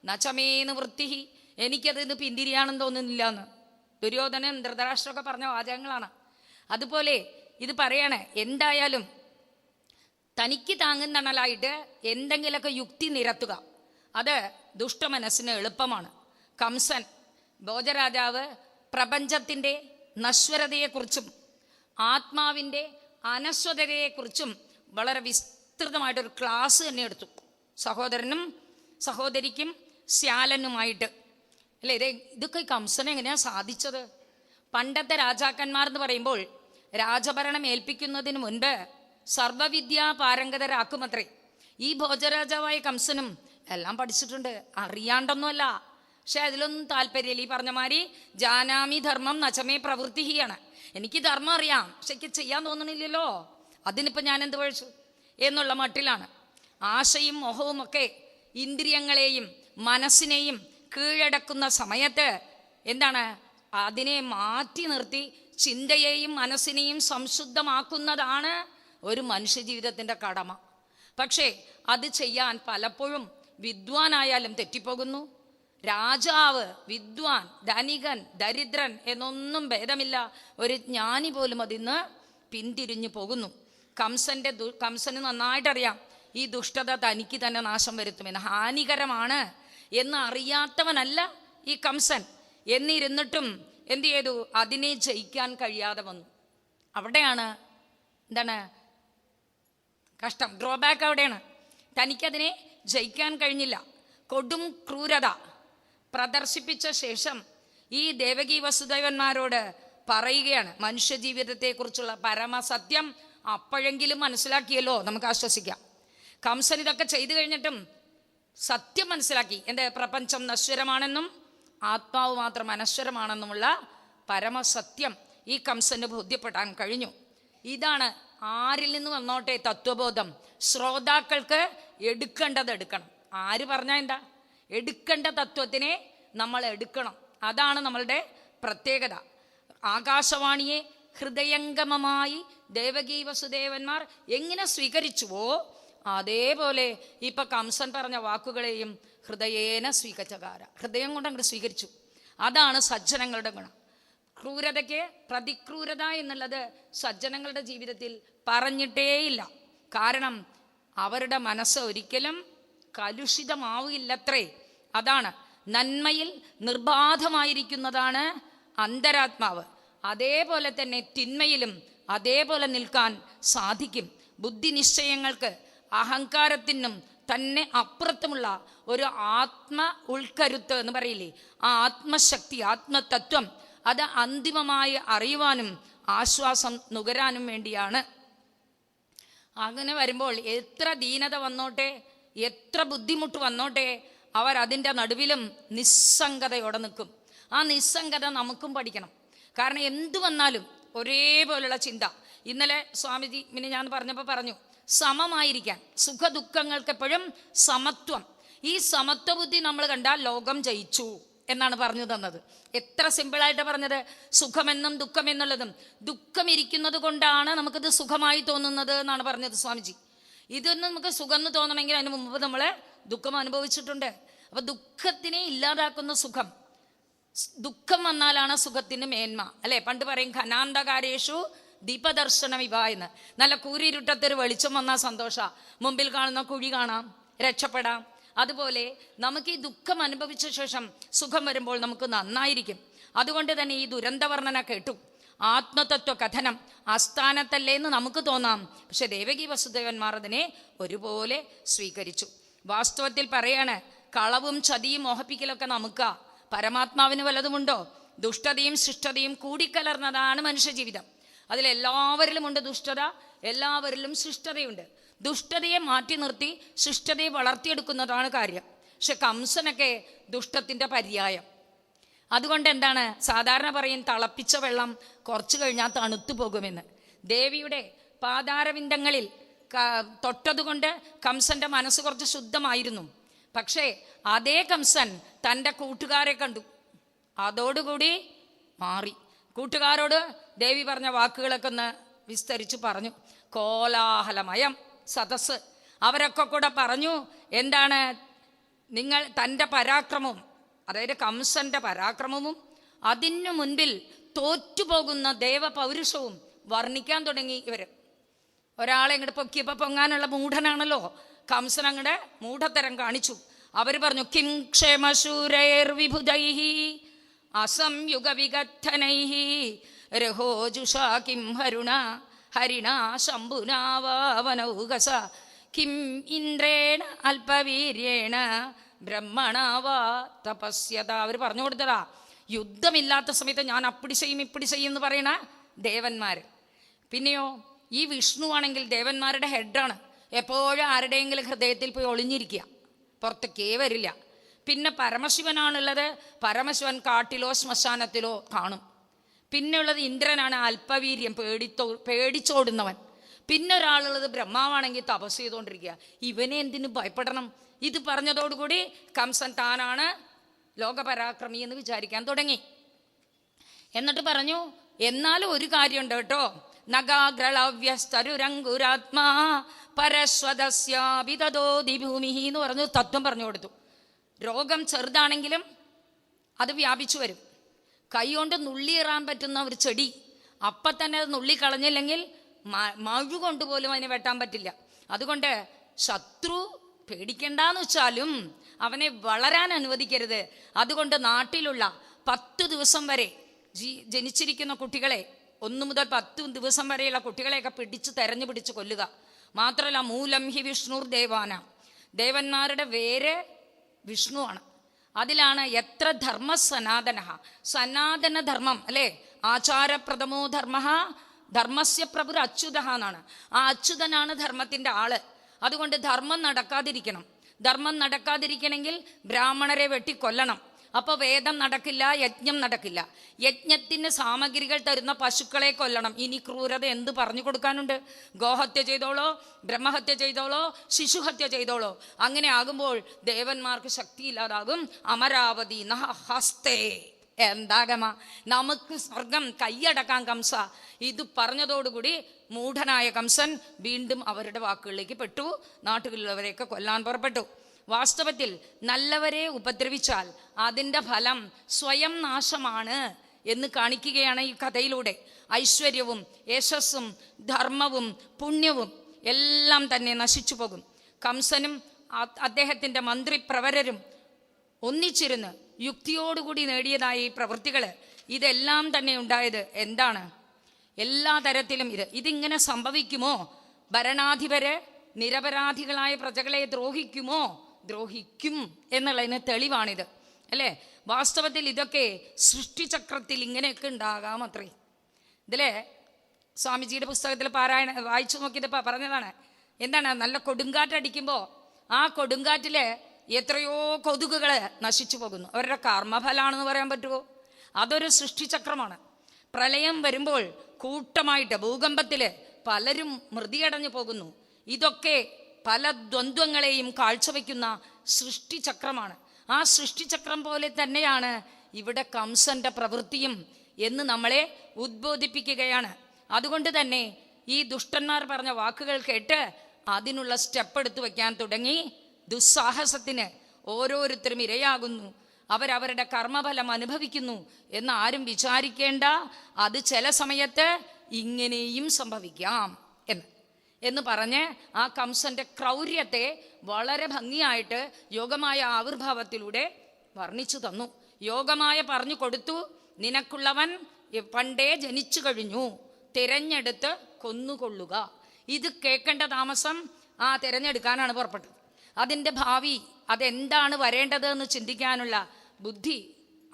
നശമേ നിവൃത്തി. എനിക്കത് പിന്തിരിയാണെന്ന് തോന്നുന്നില്ല എന്ന് ദുര്യോധനൻ ധൃതരാഷ്ട്രമൊക്കെ പറഞ്ഞ വാചകങ്ങളാണ്. അതുപോലെ ഇത് പറയണേ എന്തായാലും തനിക്ക് താങ്ങുന്നണലായിട്ട് എന്തെങ്കിലുമൊക്കെ യുക്തി നിരത്തുക, അത് ദുഷ്ടമനസ്സിന് എളുപ്പമാണ്. കംസൻ ഭോജരാജാവ് പ്രപഞ്ചത്തിൻ്റെ നശ്വരതയെക്കുറിച്ചും ആത്മാവിൻ്റെ അനശ്വരതയെക്കുറിച്ചും വളരെ വിസ്തൃതമായിട്ടൊരു ക്ലാസ് തന്നെ എടുത്തു, സഹോദരനും സഹോദരിക്കും ശ്യാലനുമായിട്ട്, അല്ലേ? ഇതൊക്കെ കംസൻ എങ്ങനെയാണ് സാധിച്ചത്? പണ്ടത്തെ രാജാക്കന്മാർ എന്ന് പറയുമ്പോൾ രാജഭരണം ഏൽപ്പിക്കുന്നതിന് മുൻപ് സർവവിദ്യാ പാരംഗതരാക്കുമത്രേ. ഈ ഭോജരാജാവായ കംസനും എല്ലാം പഠിച്ചിട്ടുണ്ട്, അറിയാണ്ടൊന്നുമല്ല. പക്ഷെ അതിലൊന്നും താല്പര്യമില്ല. ഈ പറഞ്ഞ മാതിരി ജാനാമി ധർമ്മം നചമേ പ്രവൃത്തിയാണ്. എനിക്ക് ധർമ്മം അറിയാം, പക്ഷെ എനിക്ക് ചെയ്യാൻ തോന്നണില്ലല്ലോ, അതിനിപ്പോൾ ഞാൻ എന്ത് പഴിച്ചു എന്നുള്ള മട്ടിലാണ്. ആശയും മോഹവും ഒക്കെ ഇന്ദ്രിയങ്ങളെയും മനസ്സിനെയും കീഴടക്കുന്ന സമയത്ത് എന്താണ്? അതിനെ മാറ്റി നിർത്തി ചിന്തയെയും മനസ്സിനെയും സംശുദ്ധമാക്കുന്നതാണ് ഒരു മനുഷ്യജീവിതത്തിൻ്റെ കടമ. പക്ഷേ അത് ചെയ്യാൻ പലപ്പോഴും വിദ്വാനായാലും തെറ്റിപ്പോകുന്നു, രാജാവ്, വിദ്വാൻ, ധനികൻ, ദരിദ്രൻ എന്നൊന്നും ഭേദമില്ല, ഒരു ജ്ഞാനി പോലും അതിന്ന് പിന്തിരിഞ്ഞു പോകുന്നു. കംസന് നന്നായിട്ടറിയാം ഈ ദുഷ്ടത തനിക്ക് തന്നെ നാശം വരുത്തുമെന്ന്, ഹാനികരമാണ് എന്ന് അറിയാത്തവനല്ല ഈ കംസൻ. എന്നിരുന്നിട്ടും എന്തു ചെയ്തു? അതിനെ ജയിക്കാൻ കഴിയാതെ വന്നു. അവിടെയാണ് എന്താണ് കഷ്ടം, ഡ്രോബാക്ക് അവിടെയാണ്. തനിക്കതിനെ ജയിക്കാൻ കഴിഞ്ഞില്ല. കൊടും ക്രൂരത പ്രദർശിപ്പിച്ച ശേഷം ഈ ദേവകി വസുദേവന്മാരോട് പറയുകയാണ് മനുഷ്യജീവിതത്തെക്കുറിച്ചുള്ള പരമസത്യം. അപ്പോഴെങ്കിലും മനസ്സിലാക്കിയല്ലോ, നമുക്ക് ആശ്വസിക്കാം. കംസൻ ഇതൊക്കെ ചെയ്തു കഴിഞ്ഞിട്ടും സത്യം മനസ്സിലാക്കി. എന്ത്? പ്രപഞ്ചം നശ്വരമാണെന്നും ആത്മാവ് മാത്രം അനശ്വരമാണെന്നുമുള്ള പരമസത്യം ഈ കംസന് ബോധ്യപ്പെടാൻ കഴിഞ്ഞു. ഇതാണ് ആരിൽ നിന്ന് വന്നോട്ടെ തത്വബോധം, ശ്രോതാക്കൾക്ക് എടുക്കേണ്ടത് എടുക്കണം. ആര് പറഞ്ഞാൽ എന്താ? എടുക്കേണ്ട തത്വത്തിനെ നമ്മൾ എടുക്കണം. അതാണ് നമ്മളുടെ പ്രത്യേകത. ആകാശവാണിയെ ഹൃദയംഗമമായി ദേവകീ വസുദേവന്മാർ എങ്ങനെ സ്വീകരിച്ചുവോ അതേപോലെ ഇപ്പൊ കംസൻ പറഞ്ഞ വാക്കുകളെയും ഹൃദയേന സ്വീകരിച്ചകാര, ഹൃദയം കൊണ്ട് അങ്ങോട്ട് സ്വീകരിച്ചു. അതാണ് സജ്ജനങ്ങളുടെ ഗുണം. ക്രൂരതയ്ക്ക് പ്രതിക്രൂരത എന്നുള്ളത് സജ്ജനങ്ങളുടെ ജീവിതത്തിൽ പറഞ്ഞിട്ടേയില്ല. കാരണം അവരുടെ മനസ്സ് ഒരിക്കലും കലുഷിതമാവില്ലത്രേ. അതാണ് നന്മയിൽ നിർബാധമായിരിക്കുന്നതാണ് അന്തരാത്മാവ്. അതേപോലെ തന്നെ തിന്മയിലും അതേപോലെ നിൽക്കാൻ സാധിക്കും. ബുദ്ധിനിശ്ചയങ്ങൾക്ക് അഹങ്കാരത്തിനും തന്നെ അപ്പുറത്തുമുള്ള ഒരു ആത്മ ഉൾക്കരുത്ത് എന്ന് പറയില്ലേ, ആ ആത്മശക്തി, ആത്മതത്വം, അത് അന്തിമമായി അറിയുവാനും ആശ്വാസം നുകരാനും വേണ്ടിയാണ്. അങ്ങനെ വരുമ്പോൾ എത്ര ദീനത വന്നോട്ടെ, എത്ര ബുദ്ധിമുട്ട് വന്നോട്ടെ, അവരതിൻ്റെ നടുവിലും നിസ്സംഗതയോടെ നിൽക്കും. ആ നിസ്സംഗത നമുക്കും പഠിക്കണം. കാരണം എന്തു വന്നാലും ഒരേപോലുള്ള ചിന്ത. ഇന്നലെ സ്വാമിജി പിന്നെ ഞാൻ പറഞ്ഞപ്പോൾ പറഞ്ഞു, സമമായിരിക്കാൻ, സുഖദുഃഖങ്ങൾക്ക് എപ്പോഴും സമത്വം. ഈ സമത്വ ബുദ്ധി നമ്മൾ കണ്ടാൽ ലോകം ജയിച്ചു എന്നാണ് പറഞ്ഞു തന്നത്. എത്ര സിമ്പിളായിട്ട് പറഞ്ഞത്. സുഖമെന്നും ദുഃഖമെന്നുള്ളതും, ദുഃഖം ഇരിക്കുന്നത് കൊണ്ടാണ് നമുക്കിത് സുഖമായി തോന്നുന്നത് എന്നാണ് പറഞ്ഞത് സ്വാമിജി. ഇതൊന്നും നമുക്ക് സുഖം എന്ന് തോന്നണമെങ്കിൽ അതിന് മുമ്പ് നമ്മൾ ദുഃഖം അനുഭവിച്ചിട്ടുണ്ട്. അപ്പൊ ദുഃഖത്തിനെ ഇല്ലാതാക്കുന്ന സുഖം, ദുഃഖം വന്നാലാണ് സുഖത്തിന് മേന്മ, അല്ലെ? പണ്ട് പറയും ഘനാന്തകാരേഷു ദീപദർശനം ഇവ എന്ന്. നല്ല കൂരിരുട്ടത്തൊരു വെളിച്ചം വന്നാൽ സന്തോഷ, മുമ്പിൽ കാണുന്ന കുഴി കാണാം, രക്ഷപ്പെടാം. അതുപോലെ നമുക്ക് ഈ ദുഃഖം അനുഭവിച്ച ശേഷം സുഖം വരുമ്പോൾ നമുക്ക് നന്നായിരിക്കും. അതുകൊണ്ട് തന്നെ ഈ ദുരന്തവർണ്ണന കേട്ടു, ആത്മതത്വ കഥനം ആസ്ഥാനത്തല്ലേ എന്ന് നമുക്ക് തോന്നാം. പക്ഷെ ദേവകി വസുദേവന്മാർ അതിനെ ഒരുപോലെ സ്വീകരിച്ചു. വാസ്തവത്തിൽ പറയാണ്, കളവും ചതിയും മോഹിപ്പിക്കലൊക്കെ നമുക്കാ, പരമാത്മാവിന് വല്ലതുമുണ്ടോ? ദുഷ്ടതയും ശിഷ്ടതയും കൂടിക്കലർന്നതാണ് മനുഷ്യജീവിതം. അതിലെല്ലാവരിലുമുണ്ട് ദുഷ്ടത, എല്ലാവരിലും ശിഷ്ടതയുണ്ട്. ദുഷ്ടതയെ മാറ്റി നിർത്തി ശിഷ്ടതയെ വളർത്തിയെടുക്കുന്നതാണ് കാര്യം. പക്ഷെ കംസനൊക്കെ ദുഷ്ടത്തിൻ്റെ പര്യായം. അതുകൊണ്ട് എന്താണ് സാധാരണ പറയും, തിളപ്പിച്ച വെള്ളം കുറച്ചു കഴിഞ്ഞാൽ തണുത്തു പോകുമെന്ന്. ദേവിയുടെ പാതാരവിന്ദങ്ങളിൽ തൊട്ടതുകൊണ്ട് കംസന്റെ മനസ്സ് കുറച്ച് ശുദ്ധമായിരുന്നു. പക്ഷേ അതേ കംസൻ തൻ്റെ കൂട്ടുകാരെ കണ്ടു, അതോടുകൂടി മാറി. കൂട്ടുകാരോട് ദേവി പറഞ്ഞ വാക്കുകളൊക്കെ ഒന്ന് വിസ്തരിച്ചു പറഞ്ഞു. കോലാഹലമയം സദസ്. അവരൊക്കെ കൂടെ പറഞ്ഞു, എന്താണ് നിങ്ങൾ തൻ്റെ പരാക്രമവും, അതായത് കംസന്റെ പരാക്രമവും അതിനു മുൻപിൽ തോറ്റുപോകുന്ന ദേവപൗരുഷവും വർണ്ണിക്കാൻ തുടങ്ങി. ഇവര് ഒരാളെ ഇങ്ങോട്ട് പൊക്കിയപ്പോൾ പൊങ്ങാനുള്ള മൂഢനാണല്ലോ കംസൻ, അങ്ങടെ മൂഢത്തരം കാണിച്ചു. അവർ പറഞ്ഞു, കിം ക്ഷേമശൂരൈർ വിഭുദൈഹി അസംയുഗ വിഗദ്ധനൈഹി രഹോജുഷാ കിം ഹരുണ ഹരിണ ശംഭുനാവനൗകസ കിം ഇന്ദ്രേണ അല്പവീര്യേണ ബ്രഹ്മണാവാ തപസ്യത. അവർ പറഞ്ഞു കൊടുത്തതാ, യുദ്ധമില്ലാത്ത സമയത്ത് ഞാൻ അപ്പിടി ചെയ്യും ഇപ്പിടി ചെയ്യും എന്ന് പറയണ ദേവന്മാർ. പിന്നെയോ ഈ വിഷ്ണു ആണെങ്കിൽ ദേവന്മാരുടെ ഹെഡാണ്. എപ്പോഴും ആരുടെയെങ്കിലും ഹൃദയത്തിൽ പോയി ഒളിഞ്ഞിരിക്കുക, പുറത്തേക്കേ വരില്ല. പിന്നെ പരമശിവനാണുള്ളത്, പരമശിവൻ കാട്ടിലോ ശ്മശാനത്തിലോ കാണും. പിന്നെ ഉള്ളത് ഇന്ദ്രനാണ്, അല്പവീര്യം, പേടിച്ചോടുന്നവൻ. പിന്നെ ഒരാളുള്ളത് ബ്രഹ്മാവാണെങ്കിൽ തപസ് ചെയ്തുകൊണ്ടിരിക്കുക. ഇവനെ എന്തിനു ഭയപ്പെടണം? ഇത് പറഞ്ഞതോടുകൂടി കംസൻ താനാണ് ലോകപരാക്രമി എന്ന് വിചാരിക്കാൻ തുടങ്ങി. എന്നിട്ട് പറഞ്ഞു, എന്നാലും ഒരു കാര്യമുണ്ട് കേട്ടോ, നഗാഗ്രളവ്യസ്തരുരങ്കുരാത്മാ പരസ്വദസ്യാഭിതോതി ഭൂമി എന്ന് പറഞ്ഞു തത്വം പറഞ്ഞു കൊടുത്തു. രോഗം ചെറുതാണെങ്കിലും അത് വ്യാപിച്ചു വരും. കൈ കൊണ്ട് നുള്ളിയിറാൻ പറ്റുന്ന ഒരു ചെടി അപ്പം തന്നെ അത് നുള്ളിക്കളഞ്ഞില്ലെങ്കിൽ മഴ കൊണ്ടുപോലും അതിനെ വെട്ടാൻ പറ്റില്ല. അതുകൊണ്ട് ശത്രു പേടിക്കണ്ടെന്ന് വെച്ചാലും അവനെ വളരാൻ അനുവദിക്കരുത്. അതുകൊണ്ട് നാട്ടിലുള്ള 10 ദിവസം വരെ ജനിച്ചിരിക്കുന്ന കുട്ടികളെ, 1 മുതൽ 10 ദിവസം വരെയുള്ള കുട്ടികളെയൊക്കെ തെരഞ്ഞു പിടിച്ച് കൊല്ലുക. മാത്രമല്ല, മൂലം ഹി വിഷ്ണുർ ദേവാന, ദേവന്മാരുടെ വേര് വിഷ്ണുവാണ്. അതിലാണ് എത്ര ധർമ്മ സനാതന, സനാതന ധർമ്മം അല്ലേ, ആചാരപ്രഥമോ ധർമ്മ ധർമ്മസ്യ പ്രഭുർ അച്യുത എന്നാണ്. ആ അച്യുതനാണ് ധർമ്മത്തിൻ്റെ ആള്. അതുകൊണ്ട് ധർമ്മം നടക്കാതിരിക്കണം. ധർമ്മം നടക്കാതിരിക്കണമെങ്കിൽ ബ്രാഹ്മണരെ വെട്ടിക്കൊല്ലണം. അപ്പോൾ വേദം നടക്കില്ല, യജ്ഞം നടക്കില്ല. യജ്ഞത്തിന് സാമഗ്രികൾ തരുന്ന പശുക്കളെ കൊല്ലണം. ഇനി ക്രൂരത എന്ത് പറഞ്ഞു കൊടുക്കാനുണ്ട്? ഗോഹത്യ ചെയ്തോളോ, ബ്രഹ്മഹത്യ ചെയ്തോളോ, ശിശുഹത്യ ചെയ്തോളോ. അങ്ങനെ ആകുമ്പോൾ ദേവന്മാർക്ക് ശക്തിയില്ലാതാകും. അമരാവതി നഹസ്തേ, എന്താഗമ, നമുക്ക് സ്വർഗം കൈയടക്കാൻ കംസ. ഇത് പറഞ്ഞതോടുകൂടി മൂഢനായ കംസൻ വീണ്ടും അവരുടെ വാക്കുകളിലേക്ക് പെട്ടു. നാട്ടിലുള്ളവരെയൊക്കെ കൊല്ലാൻ പുറപ്പെട്ടു. വാസ്തവത്തിൽ നല്ലവരെ ഉപദ്രവിച്ചാൽ അതിൻ്റെ ഫലം സ്വയം നാശമാണ് എന്ന് കാണിക്കുകയാണ് ഈ കഥയിലൂടെ. ഐശ്വര്യവും യശസ്സും ധർമ്മവും പുണ്യവും എല്ലാം തന്നെ നശിച്ചു പോകും. കംസനും അദ്ദേഹത്തിൻ്റെ മന്ത്രിപ്രവരരും ഒന്നിച്ചിരുന്ന് യുക്തിയോടുകൂടി നേടിയതായ ഈ പ്രവൃത്തികൾ, ഇതെല്ലാം തന്നെ ഉണ്ടായത് എന്താണ്? എല്ലാ തരത്തിലും ഇതിങ്ങനെ സംഭവിക്കുമോ? ഭരണാധിപര് നിരപരാധികളായ പ്രജകളെ ദ്രോഹിക്കുമോ? ദ്രോഹിക്കും എന്നുള്ളതിന് തെളിവാണിത് അല്ലേ. വാസ്തവത്തിൽ ഇതൊക്കെ സൃഷ്ടിചക്രത്തിൽ ഇങ്ങനെയൊക്കെ ഉണ്ടാകാം അത്രേ. ഇതിലെ സ്വാമിജിയുടെ പുസ്തകത്തിൽ വായിച്ചു നോക്കിയിട്ട് പറഞ്ഞതാണ്. എന്താണ്? നല്ല കൊടുങ്കാറ്റടിക്കുമ്പോൾ ആ കൊടുങ്കാറ്റിൽ എത്രയോ കൊതുകുകൾ നശിച്ചു പോകുന്നു. അവരുടെ കർമ്മഫലമാണെന്ന് പറയാൻ പറ്റുമോ? അതൊരു സൃഷ്ടിചക്രമാണ്. പ്രളയം വരുമ്പോൾ കൂട്ടമായിട്ട് ഭൂകമ്പത്തിൽ പലരും മൃതിയടഞ്ഞു പോകുന്നു. ഇതൊക്കെ പല ദ്വന്ദ്വങ്ങളെയും കാഴ്ചവെക്കുന്ന സൃഷ്ടിചക്രമാണ്. ആ സൃഷ്ടിചക്രം പോലെ തന്നെയാണ് ഇവിടെ കംസന്റെ പ്രവൃത്തിയും എന്ന് നമ്മളെ ഉദ്ബോധിപ്പിക്കുകയാണ്. അതുകൊണ്ട് തന്നെ ഈ ദുഷ്ടന്മാർ പറഞ്ഞ വാക്കുകൾ കേട്ട് അതിനുള്ള സ്റ്റെപ്പ് എടുത്തു വയ്ക്കാൻ തുടങ്ങി. ദുസ്സാഹസത്തിന് ഓരോരുത്തരും ഇരയാകുന്നു. അവരവരുടെ കർമ്മഫലം അനുഭവിക്കുന്നു എന്ന് ആരും വിചാരിക്കേണ്ട. അത് ചില സമയത്ത് ഇങ്ങനെയും സംഭവിക്കാം എന്ന് പറഞ്ഞ് ആ കംസന്റെ ക്രൗര്യത്തെ വളരെ ഭംഗിയായിട്ട് യോഗമായ ആവിർഭാവത്തിലൂടെ വർണ്ണിച്ചു തന്നു. യോഗമായ പറഞ്ഞു കൊടുത്തു, നിനക്കുള്ളവൻ പണ്ടേ ജനിച്ചു കഴിഞ്ഞു, തിരഞ്ഞെടുത്ത് കൊന്നുകൊള്ളുക. ഇത് കേൾക്കേണ്ട താമസം ആ തിരഞ്ഞെടുക്കാനാണ് പുറപ്പെട്ടത്. അതിൻ്റെ ഭാവി അതെന്താണ് വരേണ്ടത് എന്ന് ചിന്തിക്കാനുള്ള ബുദ്ധി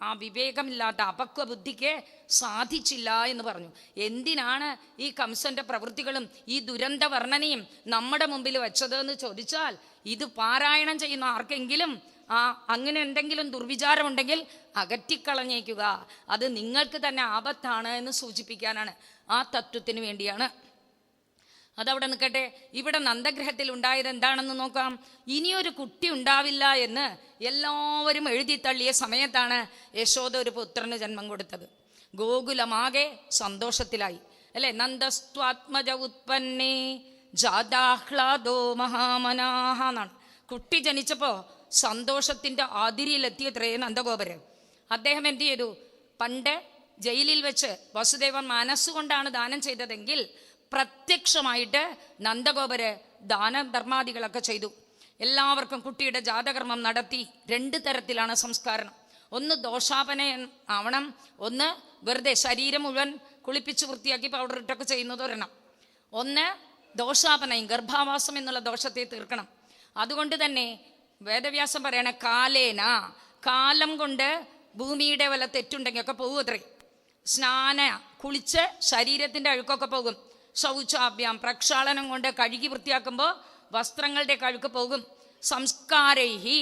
ആ വിവേകമില്ലാത്ത അപക്വ ബുദ്ധിക്ക് സാധിച്ചില്ല എന്ന് പറഞ്ഞു. എന്തിനാണ് ഈ കംസന്റെ പ്രവൃത്തികളും ഈ ദുരന്ത വർണ്ണനയും നമ്മുടെ മുമ്പിൽ വെച്ചത് എന്ന് ചോദിച്ചാൽ, ഇത് പാരായണം ചെയ്യുന്ന ആർക്കെങ്കിലും അങ്ങനെ എന്തെങ്കിലും ദുർവിചാരമുണ്ടെങ്കിൽ അകറ്റിക്കളഞ്ഞേക്കുക. അത് നിങ്ങൾക്ക് തന്നെ ആപത്താണ് എന്ന് സൂചിപ്പിക്കാനാണ്. ആ തത്വത്തിന് വേണ്ടിയാണ്. അതവിടെ നിൽക്കട്ടെ. ഇവിടെ നന്ദഗ്രഹത്തിൽ ഉണ്ടായത് എന്താണെന്ന് നോക്കാം. ഇനിയൊരു കുട്ടി ഉണ്ടാവില്ല എന്ന് എല്ലാവരും എഴുതി തള്ളിയ സമയത്താണ് യശോദ ഒരു പുത്രന് ജന്മം കൊടുത്തത്. ഗോകുലമാകെ സന്തോഷത്തിലായി അല്ലെ. നന്ദസ്ത്വാത്മജ ഉത്പന്നേ ജാതാഹ്ലാദോ മഹാമനാഹ എന്നാണ്. കുട്ടി ജനിച്ചപ്പോൾ സന്തോഷത്തിൻ്റെ അതിരിയിലെത്തിയത്രേ നന്ദഗോപര്. അദ്ദേഹം എന്ത് ചെയ്തു? പണ്ട് ജയിലിൽ വെച്ച് വസുദേവൻ മനസ്സുകൊണ്ടാണ് ദാനം ചെയ്തതെങ്കിൽ പ്രത്യക്ഷമായിട്ട് നന്ദഗോപര് ദാനധർമാദികളൊക്കെ ചെയ്തു. എല്ലാവർക്കും കുട്ടിയുടെ ജാതകർമ്മം നടത്തി. 2 തരത്തിലാണ് സംസ്കാരം. ഒന്ന് ദോഷാപന ആവണം, ഒന്ന് വെറുതെ ശരീരം മുഴുവൻ കുളിപ്പിച്ച് വൃത്തിയാക്കി പൗഡർ ഇട്ടൊക്കെ ചെയ്യുന്നത് ഒരെണ്ണം. ഒന്ന് ദോഷാപനയും ഗർഭാവാസം എന്നുള്ള ദോഷത്തെ തീർക്കണം. അതുകൊണ്ട് തന്നെ വേദവ്യാസം പറയണ കാലേന, കാലം കൊണ്ട് ഭൂമിയുടെ വല്ല തെറ്റുണ്ടെങ്കിൽ ഒക്കെ പോകും അത്രേ. കുളിച്ച് ശരീരത്തിൻ്റെ അഴുക്കൊക്കെ പോകും. ശൗചാഭ്യാം, പ്രക്ഷാളനം കൊണ്ട് കഴുകി വൃത്തിയാക്കുമ്പോൾ വസ്ത്രങ്ങളുടെ കഴുക്ക് പോകും. സംസ്കാരൈഹി,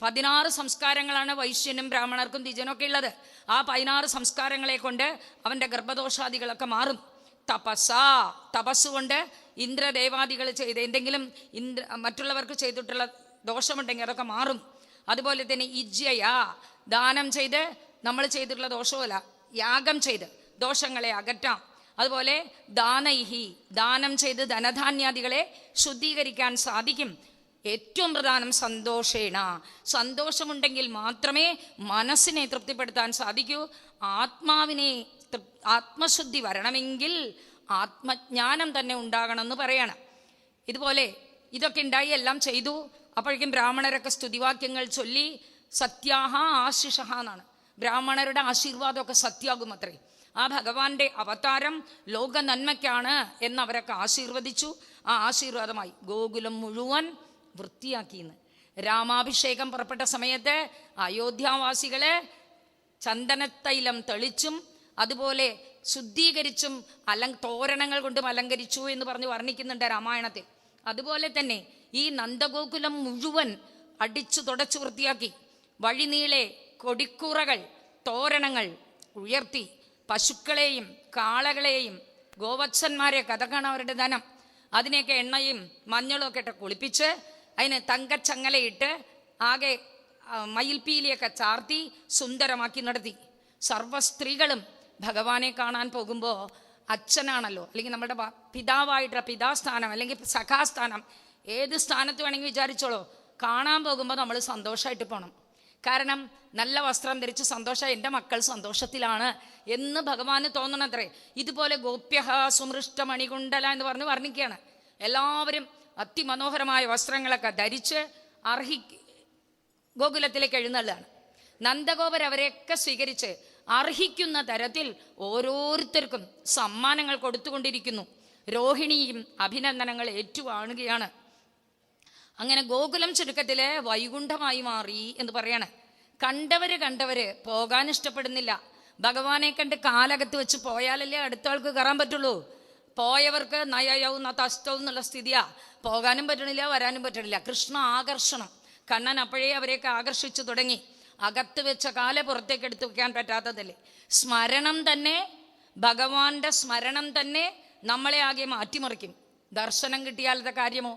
16 സംസ്കാരങ്ങളാണ് വൈശ്യനും ബ്രാഹ്മണർക്കും ദ്വിജനൊക്കെ ഉള്ളത്. ആ 16 സംസ്കാരങ്ങളെ കൊണ്ട് അവൻ്റെ ഗർഭദോഷാദികളൊക്കെ മാറും. തപസ്സുകൊണ്ട് ഇന്ദ്രദേവാദികൾ ചെയ്ത് എന്തെങ്കിലും മറ്റുള്ളവർക്ക് ചെയ്തിട്ടുള്ള ദോഷമുണ്ടെങ്കിൽ അതൊക്കെ മാറും. അതുപോലെ തന്നെ ഇജ്ജയ, ദാനം ചെയ്ത് നമ്മൾ ചെയ്തിട്ടുള്ള ദോഷമല്ല, യാഗം ചെയ്ത് ദോഷങ്ങളെ അകറ്റാം. അതുപോലെ ദാനൈഹി, ദാനം ചെയ്ത് ധനധാന്യാദികളെ ശുദ്ധീകരിക്കാൻ സാധിക്കും. ഏറ്റവും പ്രധാനം സന്തോഷേണ. സന്തോഷമുണ്ടെങ്കിൽ മാത്രമേ മനസ്സിനെ തൃപ്തിപ്പെടുത്താൻ സാധിക്കൂ. ആത്മശുദ്ധി വരണമെങ്കിൽ ആത്മജ്ഞാനം തന്നെ ഉണ്ടാകണമെന്ന് പറയണം. ഇതുപോലെ ഇതൊക്കെ ഉണ്ടായി എല്ലാം ചെയ്തു. അപ്പോഴേക്കും ബ്രാഹ്മണരൊക്കെ സ്തുതിവാക്യങ്ങൾ ചൊല്ലി സത്യാഹ ആശിഷഹ എന്നാണ്. ബ്രാഹ്മണരുടെ ആശീർവാദമൊക്കെ സത്യാകും അത്രേ. ആ ഭഗവാന്റെ അവതാരം ലോക നന്മയ്ക്കാണ് എന്നവരൊക്കെ ആശീർവദിച്ചു. ആ ആശീർവാദമായി ഗോകുലം മുഴുവൻ വൃത്തിയാക്കിയെന്ന്. രാമാഭിഷേകം പുറപ്പെട്ട സമയത്ത് അയോധ്യാവാസികളെ ചന്ദനത്തൈലം തെളിച്ചും അതുപോലെ ശുദ്ധീകരിച്ചും തോരണങ്ങൾ കൊണ്ടും അലങ്കരിച്ചു എന്ന് പറഞ്ഞ് വർണ്ണിക്കുന്നുണ്ട് രാമായണത്തിൽ. അതുപോലെ തന്നെ ഈ നന്ദഗോകുലം മുഴുവൻ അടിച്ചു തുടച്ചു വൃത്തിയാക്കി. വഴിനീളെ കൊടിക്കൂറകൾ തോരണങ്ങൾ ഉയർത്തി. പശുക്കളെയും കാളകളെയും ഗോവത്സന്മാരെയൊക്കെ, അതൊക്കെയാണ് അവരുടെ ധനം, അതിനെയൊക്കെ എണ്ണയും മഞ്ഞളും ഒക്കെ ഇട്ട് കുളിപ്പിച്ച് അതിന് തങ്കച്ചങ്ങലയിട്ട് ആകെ മയിൽപ്പീലിയൊക്കെ ചാർത്തി സുന്ദരമാക്കി നടത്തി. സർവ്വ സ്ത്രീകളും ഭഗവാനെ കാണാൻ പോകുമ്പോൾ അച്ഛനാണല്ലോ, അല്ലെങ്കിൽ നമ്മുടെ പിതാവായിട്ടുള്ള പിതാസ്ഥാനം അല്ലെങ്കിൽ സഖാസ്ഥാനം, ഏത് സ്ഥാനത്ത് വേണമെങ്കിൽ വിചാരിച്ചോളൂ, കാണാൻ പോകുമ്പോൾ നമ്മൾ സന്തോഷമായിട്ട് പോകണം. കാരണം നല്ല വസ്ത്രം ധരിച്ച് സന്തോഷം, എൻ്റെ മക്കൾ സന്തോഷത്തിലാണ് എന്ന് ഭഗവാന് തോന്നണത്രേ. ഇതുപോലെ ഗോപ്യഹ സുമൃഷ്ട മണികുണ്ടല എന്ന് പറഞ്ഞ് വർണ്ണിക്കുകയാണ്. എല്ലാവരും അതിമനോഹരമായ വസ്ത്രങ്ങളൊക്കെ ധരിച്ച് ഗോകുലത്തിലേക്ക് എഴുന്നള്ളാണ്. നന്ദഗോപർ അവരെയൊക്കെ സ്വീകരിച്ച് അർഹിക്കുന്ന തരത്തിൽ ഓരോരുത്തർക്കും സമ്മാനങ്ങൾ കൊടുത്തുകൊണ്ടിരിക്കുന്നു. രോഹിണിയും അഭിനന്ദനങ്ങൾ ഏറ്റുവാങ്ങുകയാണ്. അങ്ങനെ ഗോകുലം ചുരുക്കത്തില് വൈകുണ്ഠമായി മാറി എന്ന് പറയാണ്. കണ്ടവര് പോകാൻ ഇഷ്ടപ്പെടുന്നില്ല. ഭഗവാനെ കണ്ട് കാലകത്ത് വെച്ച് പോയാലല്ലേ അടുത്ത ആൾക്ക് കയറാൻ പറ്റുള്ളൂ. പോയവർക്ക് നയയവും തസ്തവും എന്നുള്ള സ്ഥിതിയാ. പോകാനും പറ്റണില്ല, വരാനും പറ്റണില്ല. കൃഷ്ണ ആകർഷണം. കണ്ണൻ അപ്പോഴേ അവരെയൊക്കെ ആകർഷിച്ചു തുടങ്ങി. അകത്ത് വെച്ച കാല പുറത്തേക്ക് എടുത്തു വെക്കാൻ പറ്റാത്തതല്ലേ. സ്മരണം തന്നെ, ഭഗവാന്റെ സ്മരണം തന്നെ നമ്മളെ ആകെ മാറ്റിമറിക്കും. ദർശനം കിട്ടിയാലത്തെ കാര്യമോ?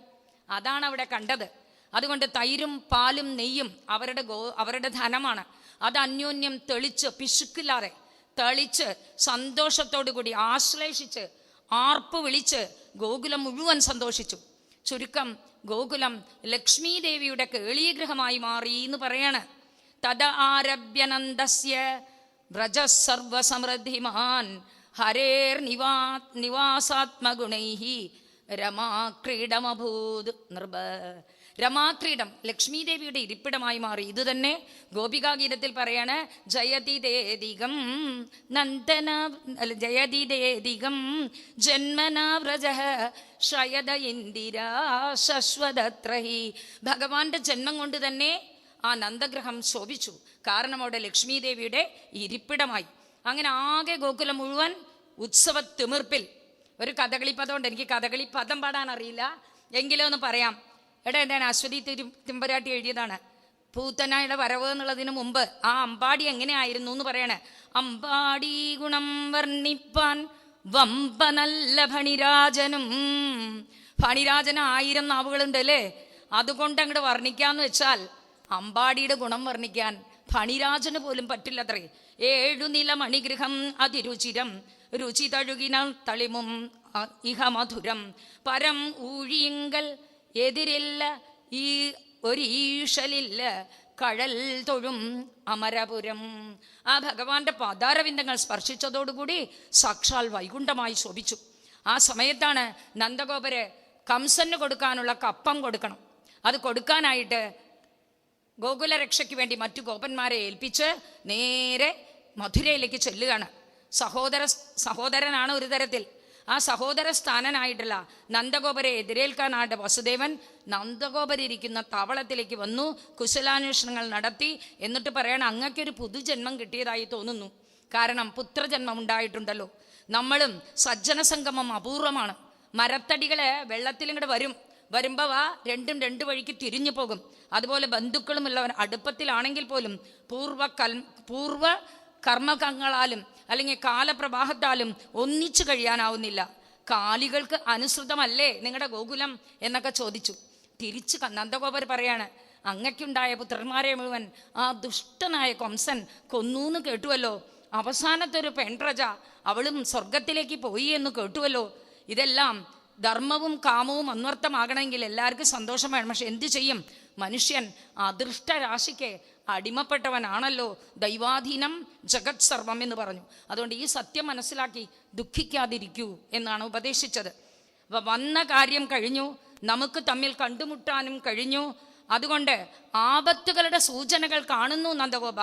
അതാണ് അവിടെ കണ്ടത്. അതുകൊണ്ട് തൈരും പാലും നെയ്യും അവരുടെ ധനമാണ്. അത് അന്യോന്യം തെളിച്ച് പിശുക്കില്ലാതെ തെളിച്ച് സന്തോഷത്തോടു കൂടി ആശ്ലേഷിച്ച് ആർപ്പ് വിളിച്ച് ഗോകുലം മുഴുവൻ സന്തോഷിച്ചു. ചുരുക്കം ഗോകുലം ലക്ഷ്മീ ദേവിയുടെ കേളീഗ്രഹമായി മാറി എന്ന് പറയാണ്. തദ ആരഭ്യനന്ദസ്യ വ്രജ സർവസമൃദ്ധിമാൻ ഹരേർ നിവാസാത്മഗുണൈഹി രമാക്രീഡമഭൂത് നൃപ. രമാക്രീഡം ലക്ഷ്മീ ദേവിയുടെ ഇരിപ്പിടമായി മാറി. ഇത് തന്നെ ഗോപികാഗീതത്തിൽ പറയാണ്. ജയതിദേദികം നന്ദന ജയതിദേദികം ജന്മനാ വ്രജഃ ശ്രയദ ഇന്ദിരാ ശശ്വതത്രഹി. ഭഗവാന്റെ ജന്മം കൊണ്ട് തന്നെ ആ നന്ദഗ്രഹം ശോഭിച്ചു. കാരണം അവിടെ ലക്ഷ്മീ ദേവിയുടെ ഇരിപ്പിടമായി. അങ്ങനെ ആകെ ഗോകുലം മുഴുവൻ ഉത്സവ തിമിർപ്പിൽ. ഒരു കഥകളി പദമുണ്ട്. എനിക്ക് കഥകളി പദം പാടാൻ അറിയില്ല, എങ്കിലും ഒന്ന് പറയാം. എന്താണ് അശ്വതി തിമ്പരാട്ടി എഴുതിയതാണ്. പൂത്തനായുടെ വരവ് എന്നുള്ളതിന് മുമ്പ് ആ അമ്പാടി എങ്ങനെയായിരുന്നു എന്ന് പറയണേ. അമ്പാടി ഗുണം വർണ്ണിപ്പാൻ വമ്പ നല്ല ഫണിരാജനും. ഫണിരാജന് 1000 നാവുകളുണ്ട് അല്ലേ. അതുകൊണ്ട് അങ്ങോട്ട് വർണ്ണിക്കാന്ന് വെച്ചാൽ അമ്പാടിയുടെ ഗുണം വർണ്ണിക്കാൻ ഫണിരാജന് പോലും പറ്റില്ലത്രേ. 7 നില മണിഗൃഹം അതിരുചിരം രുചി തഴുകിന തളിമും ഇഹ മധുരം പരം ഊഴിയങ്കൽ എതിരില്ല ഈ ഒരു ഈശലില്ല കഴൽ തൊഴും അമരപുരം. ആ ഭഗവാന്റെ പാതാരവിന്ദങ്ങൾ സ്പർശിച്ചതോടുകൂടി സാക്ഷാൽ വൈകുണ്ഠമായി ശോഭിച്ചു. ആ സമയത്താണ് നന്ദഗോപര് കംസന് കൊടുക്കാനുള്ള കപ്പം കൊടുക്കണം. അത് കൊടുക്കാനായിട്ട് ഗോകുലരക്ഷയ്ക്ക് വേണ്ടി മറ്റു ഗോപന്മാരെ ഏൽപ്പിച്ച് നേരെ മധുരയിലേക്ക് ചെല്ലുകയാണ്. സഹോദരനാണ് ഒരു തരത്തിൽ. ആ സഹോദര സ്ഥാനനായിട്ടുള്ള നന്ദഗോപരെ എതിരേൽക്കാനായിട്ട് വസുദേവൻ നന്ദഗോപരിരിക്കുന്ന താവളത്തിലേക്ക് വന്നു. കുശലാന്വേഷണങ്ങൾ നടത്തി. എന്നിട്ട് പറയണം, അങ്ങക്കൊരു പുതുജന്മം കിട്ടിയതായി തോന്നുന്നു. കാരണം പുത്രജന്മം ഉണ്ടായിട്ടുണ്ടല്ലോ. നമ്മളും സജ്ജന സംഗമം അപൂർവമാണ്. മരത്തടികള് വെള്ളത്തിലിങ്ങോട്ട് വരുമ്പോൾ രണ്ടും 2 വഴിക്ക് തിരിഞ്ഞു പോകും. അതുപോലെ ബന്ധുക്കളുമുള്ളവർ അടുപ്പത്തിലാണെങ്കിൽ പോലും പൂർവ കർമ്മങ്ങളാലും അല്ലെങ്കിൽ കാലപ്രവാഹത്താലും ഒന്നിച്ചു കഴിയാനാവുന്നില്ല. കാലികൾക്ക് അനുസൃതമല്ലേ നിങ്ങളുടെ ഗോകുലം എന്നൊക്കെ ചോദിച്ചു. തിരിച്ച് നന്ദഗോപർ പറയാണ്, അങ്ങയ്ക്കുണ്ടായ പുത്രന്മാരെ മുഴുവൻ ആ ദുഷ്ടനായ കംസൻ കൊന്നൂന്ന് കേട്ടുവല്ലോ. അവസാനത്തെ ഒരു പെൺപ്രജ അവളും സ്വർഗത്തിലേക്ക് പോയി എന്ന് കേട്ടുവല്ലോ. ഇതെല്ലാം ധർമ്മവും കാമവും അന്വർത്ഥമാകണമെങ്കിൽ എല്ലാവർക്കും സന്തോഷം വേണം. പക്ഷെ എന്ത് ചെയ്യും? മനുഷ്യൻ അദൃഷ്ടരാശിക്ക് അടിമപ്പെട്ടവനാണല്ലോ. ദൈവാധീനം ജഗത് സർവം എന്ന് പറഞ്ഞു. അതുകൊണ്ട് ഈ സത്യം മനസ്സിലാക്കി ദുഃഖിക്കാതിരിക്കൂ എന്നാണ് ഉപദേശിച്ചത്. അപ്പം വന്ന കാര്യം കഴിഞ്ഞു, നമുക്ക് തമ്മിൽ കണ്ടുമുട്ടാനും കഴിഞ്ഞു. അതുകൊണ്ട് ആപത്തുകളുടെ സൂചനകൾ കാണുന്നു നന്ദഗോപ.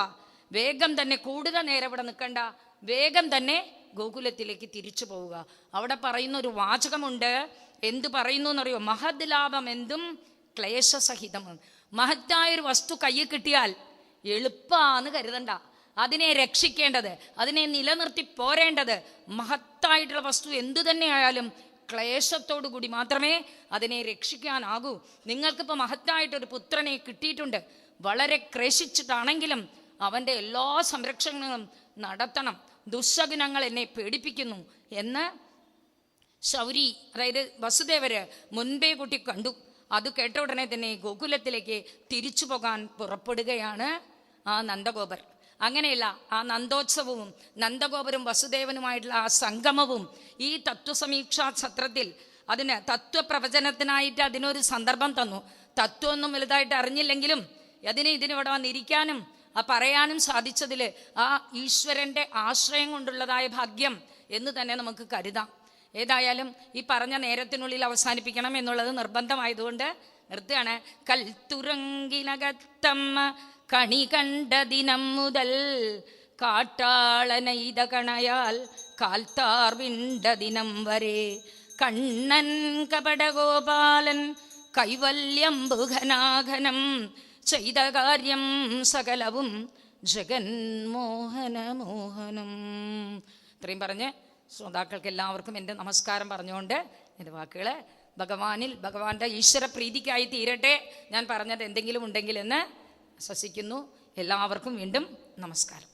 വേഗം തന്നെ, കൂടുതൽ നേരം ഇവിടെ നിൽക്കണ്ട, വേഗം തന്നെ ഗോകുലത്തിലേക്ക് തിരിച്ചു പോവുക. അവിടെ പറയുന്ന ഒരു വാചകമുണ്ട്. എന്തു പറയുന്നു എന്നറിയോ? മഹദ് ലാഭം എന്തും ക്ലേശസഹിതം. മഹത്തായൊരു വസ്തു കയ്യിൽ കിട്ടിയാൽ എളുപ്പമാണെന്ന് കരുതണ്ട. അതിനെ രക്ഷിക്കേണ്ടത്, അതിനെ നിലനിർത്തി പോരേണ്ടത്, മഹത്തായിട്ടുള്ള വസ്തു എന്തു തന്നെയായാലും ക്ലേശത്തോടു കൂടി മാത്രമേ അതിനെ രക്ഷിക്കാനാകൂ. നിങ്ങൾക്കിപ്പോൾ മഹത്തായിട്ടൊരു പുത്രനെ കിട്ടിയിട്ടുണ്ട്. വളരെ ക്ലേശിച്ചിട്ടാണെങ്കിലും അവൻ്റെ എല്ലാ സംരക്ഷണങ്ങളും നടത്തണം. ദുസ്സഗുണങ്ങൾ എന്നെ പേടിപ്പിക്കുന്നു എന്ന് ശൗരി, അതായത് വസുദേവര് മുൻപേ കൂട്ടി കണ്ടു. അത് കേട്ട ഉടനെ തന്നെ ഗോകുലത്തിലേക്ക് തിരിച്ചു പോകാൻ പുറപ്പെടുകയാണ് ആ നന്ദഗോപർ. അങ്ങനെയല്ല, ആ നന്ദോത്സവവും നന്ദഗോപരും വസുദേവനുമായിട്ടുള്ള ആ സംഗമവും ഈ തത്വസമീക്ഷാ സത്രത്തിൽ അതിന് തത്വപ്രവചനത്തിനായിട്ട് അതിനൊരു സന്ദർഭം തന്നു. തത്വമൊന്നും വലുതായിട്ട് അറിഞ്ഞില്ലെങ്കിലും ഇതിന് ഇവിടെ വന്നിരിക്കാനും പറയാനും സാധിച്ചതിൽ ആ ഈശ്വരൻ്റെ ആശ്രയം കൊണ്ടുള്ളതായ ഭാഗ്യം എന്ന് തന്നെ നമുക്ക് കരുതാം. ഏതായാലും ഈ പറഞ്ഞ നേരത്തിനുള്ളിൽ അവസാനിപ്പിക്കണം എന്നുള്ളത് നിർബന്ധമായതുകൊണ്ട് നിർത്തുകയാണ്. കൽത്തുറങ്കിനകത്തമ്മ കണി കണ്ട ദിനം മുതൽ കാട്ടാളനൈത കണയാൽ കാൽത്താർ വിണ്ട ദിനം വരെ കണ്ണൻ കപടഗോപാലൻ കൈവല്യംബുഘനാഘനം ചെയ്ത കാര്യം സകലവും ജഗന്മോഹനമോഹനം. ഇത്രയും പറഞ്ഞ് ശ്രോതാക്കൾക്ക് എല്ലാവർക്കും എൻ്റെ നമസ്കാരം പറഞ്ഞുകൊണ്ട് എൻ്റെ വാക്കുകൾ ഭഗവാന്റെ ഈശ്വര പ്രീതിക്കായി തീരട്ടെ. ഞാൻ പറഞ്ഞത് എന്തെങ്കിലും ഉണ്ടെങ്കിൽ എന്ന് ആശ്വസിക്കുന്നു. എല്ലാവർക്കും വീണ്ടും നമസ്കാരം.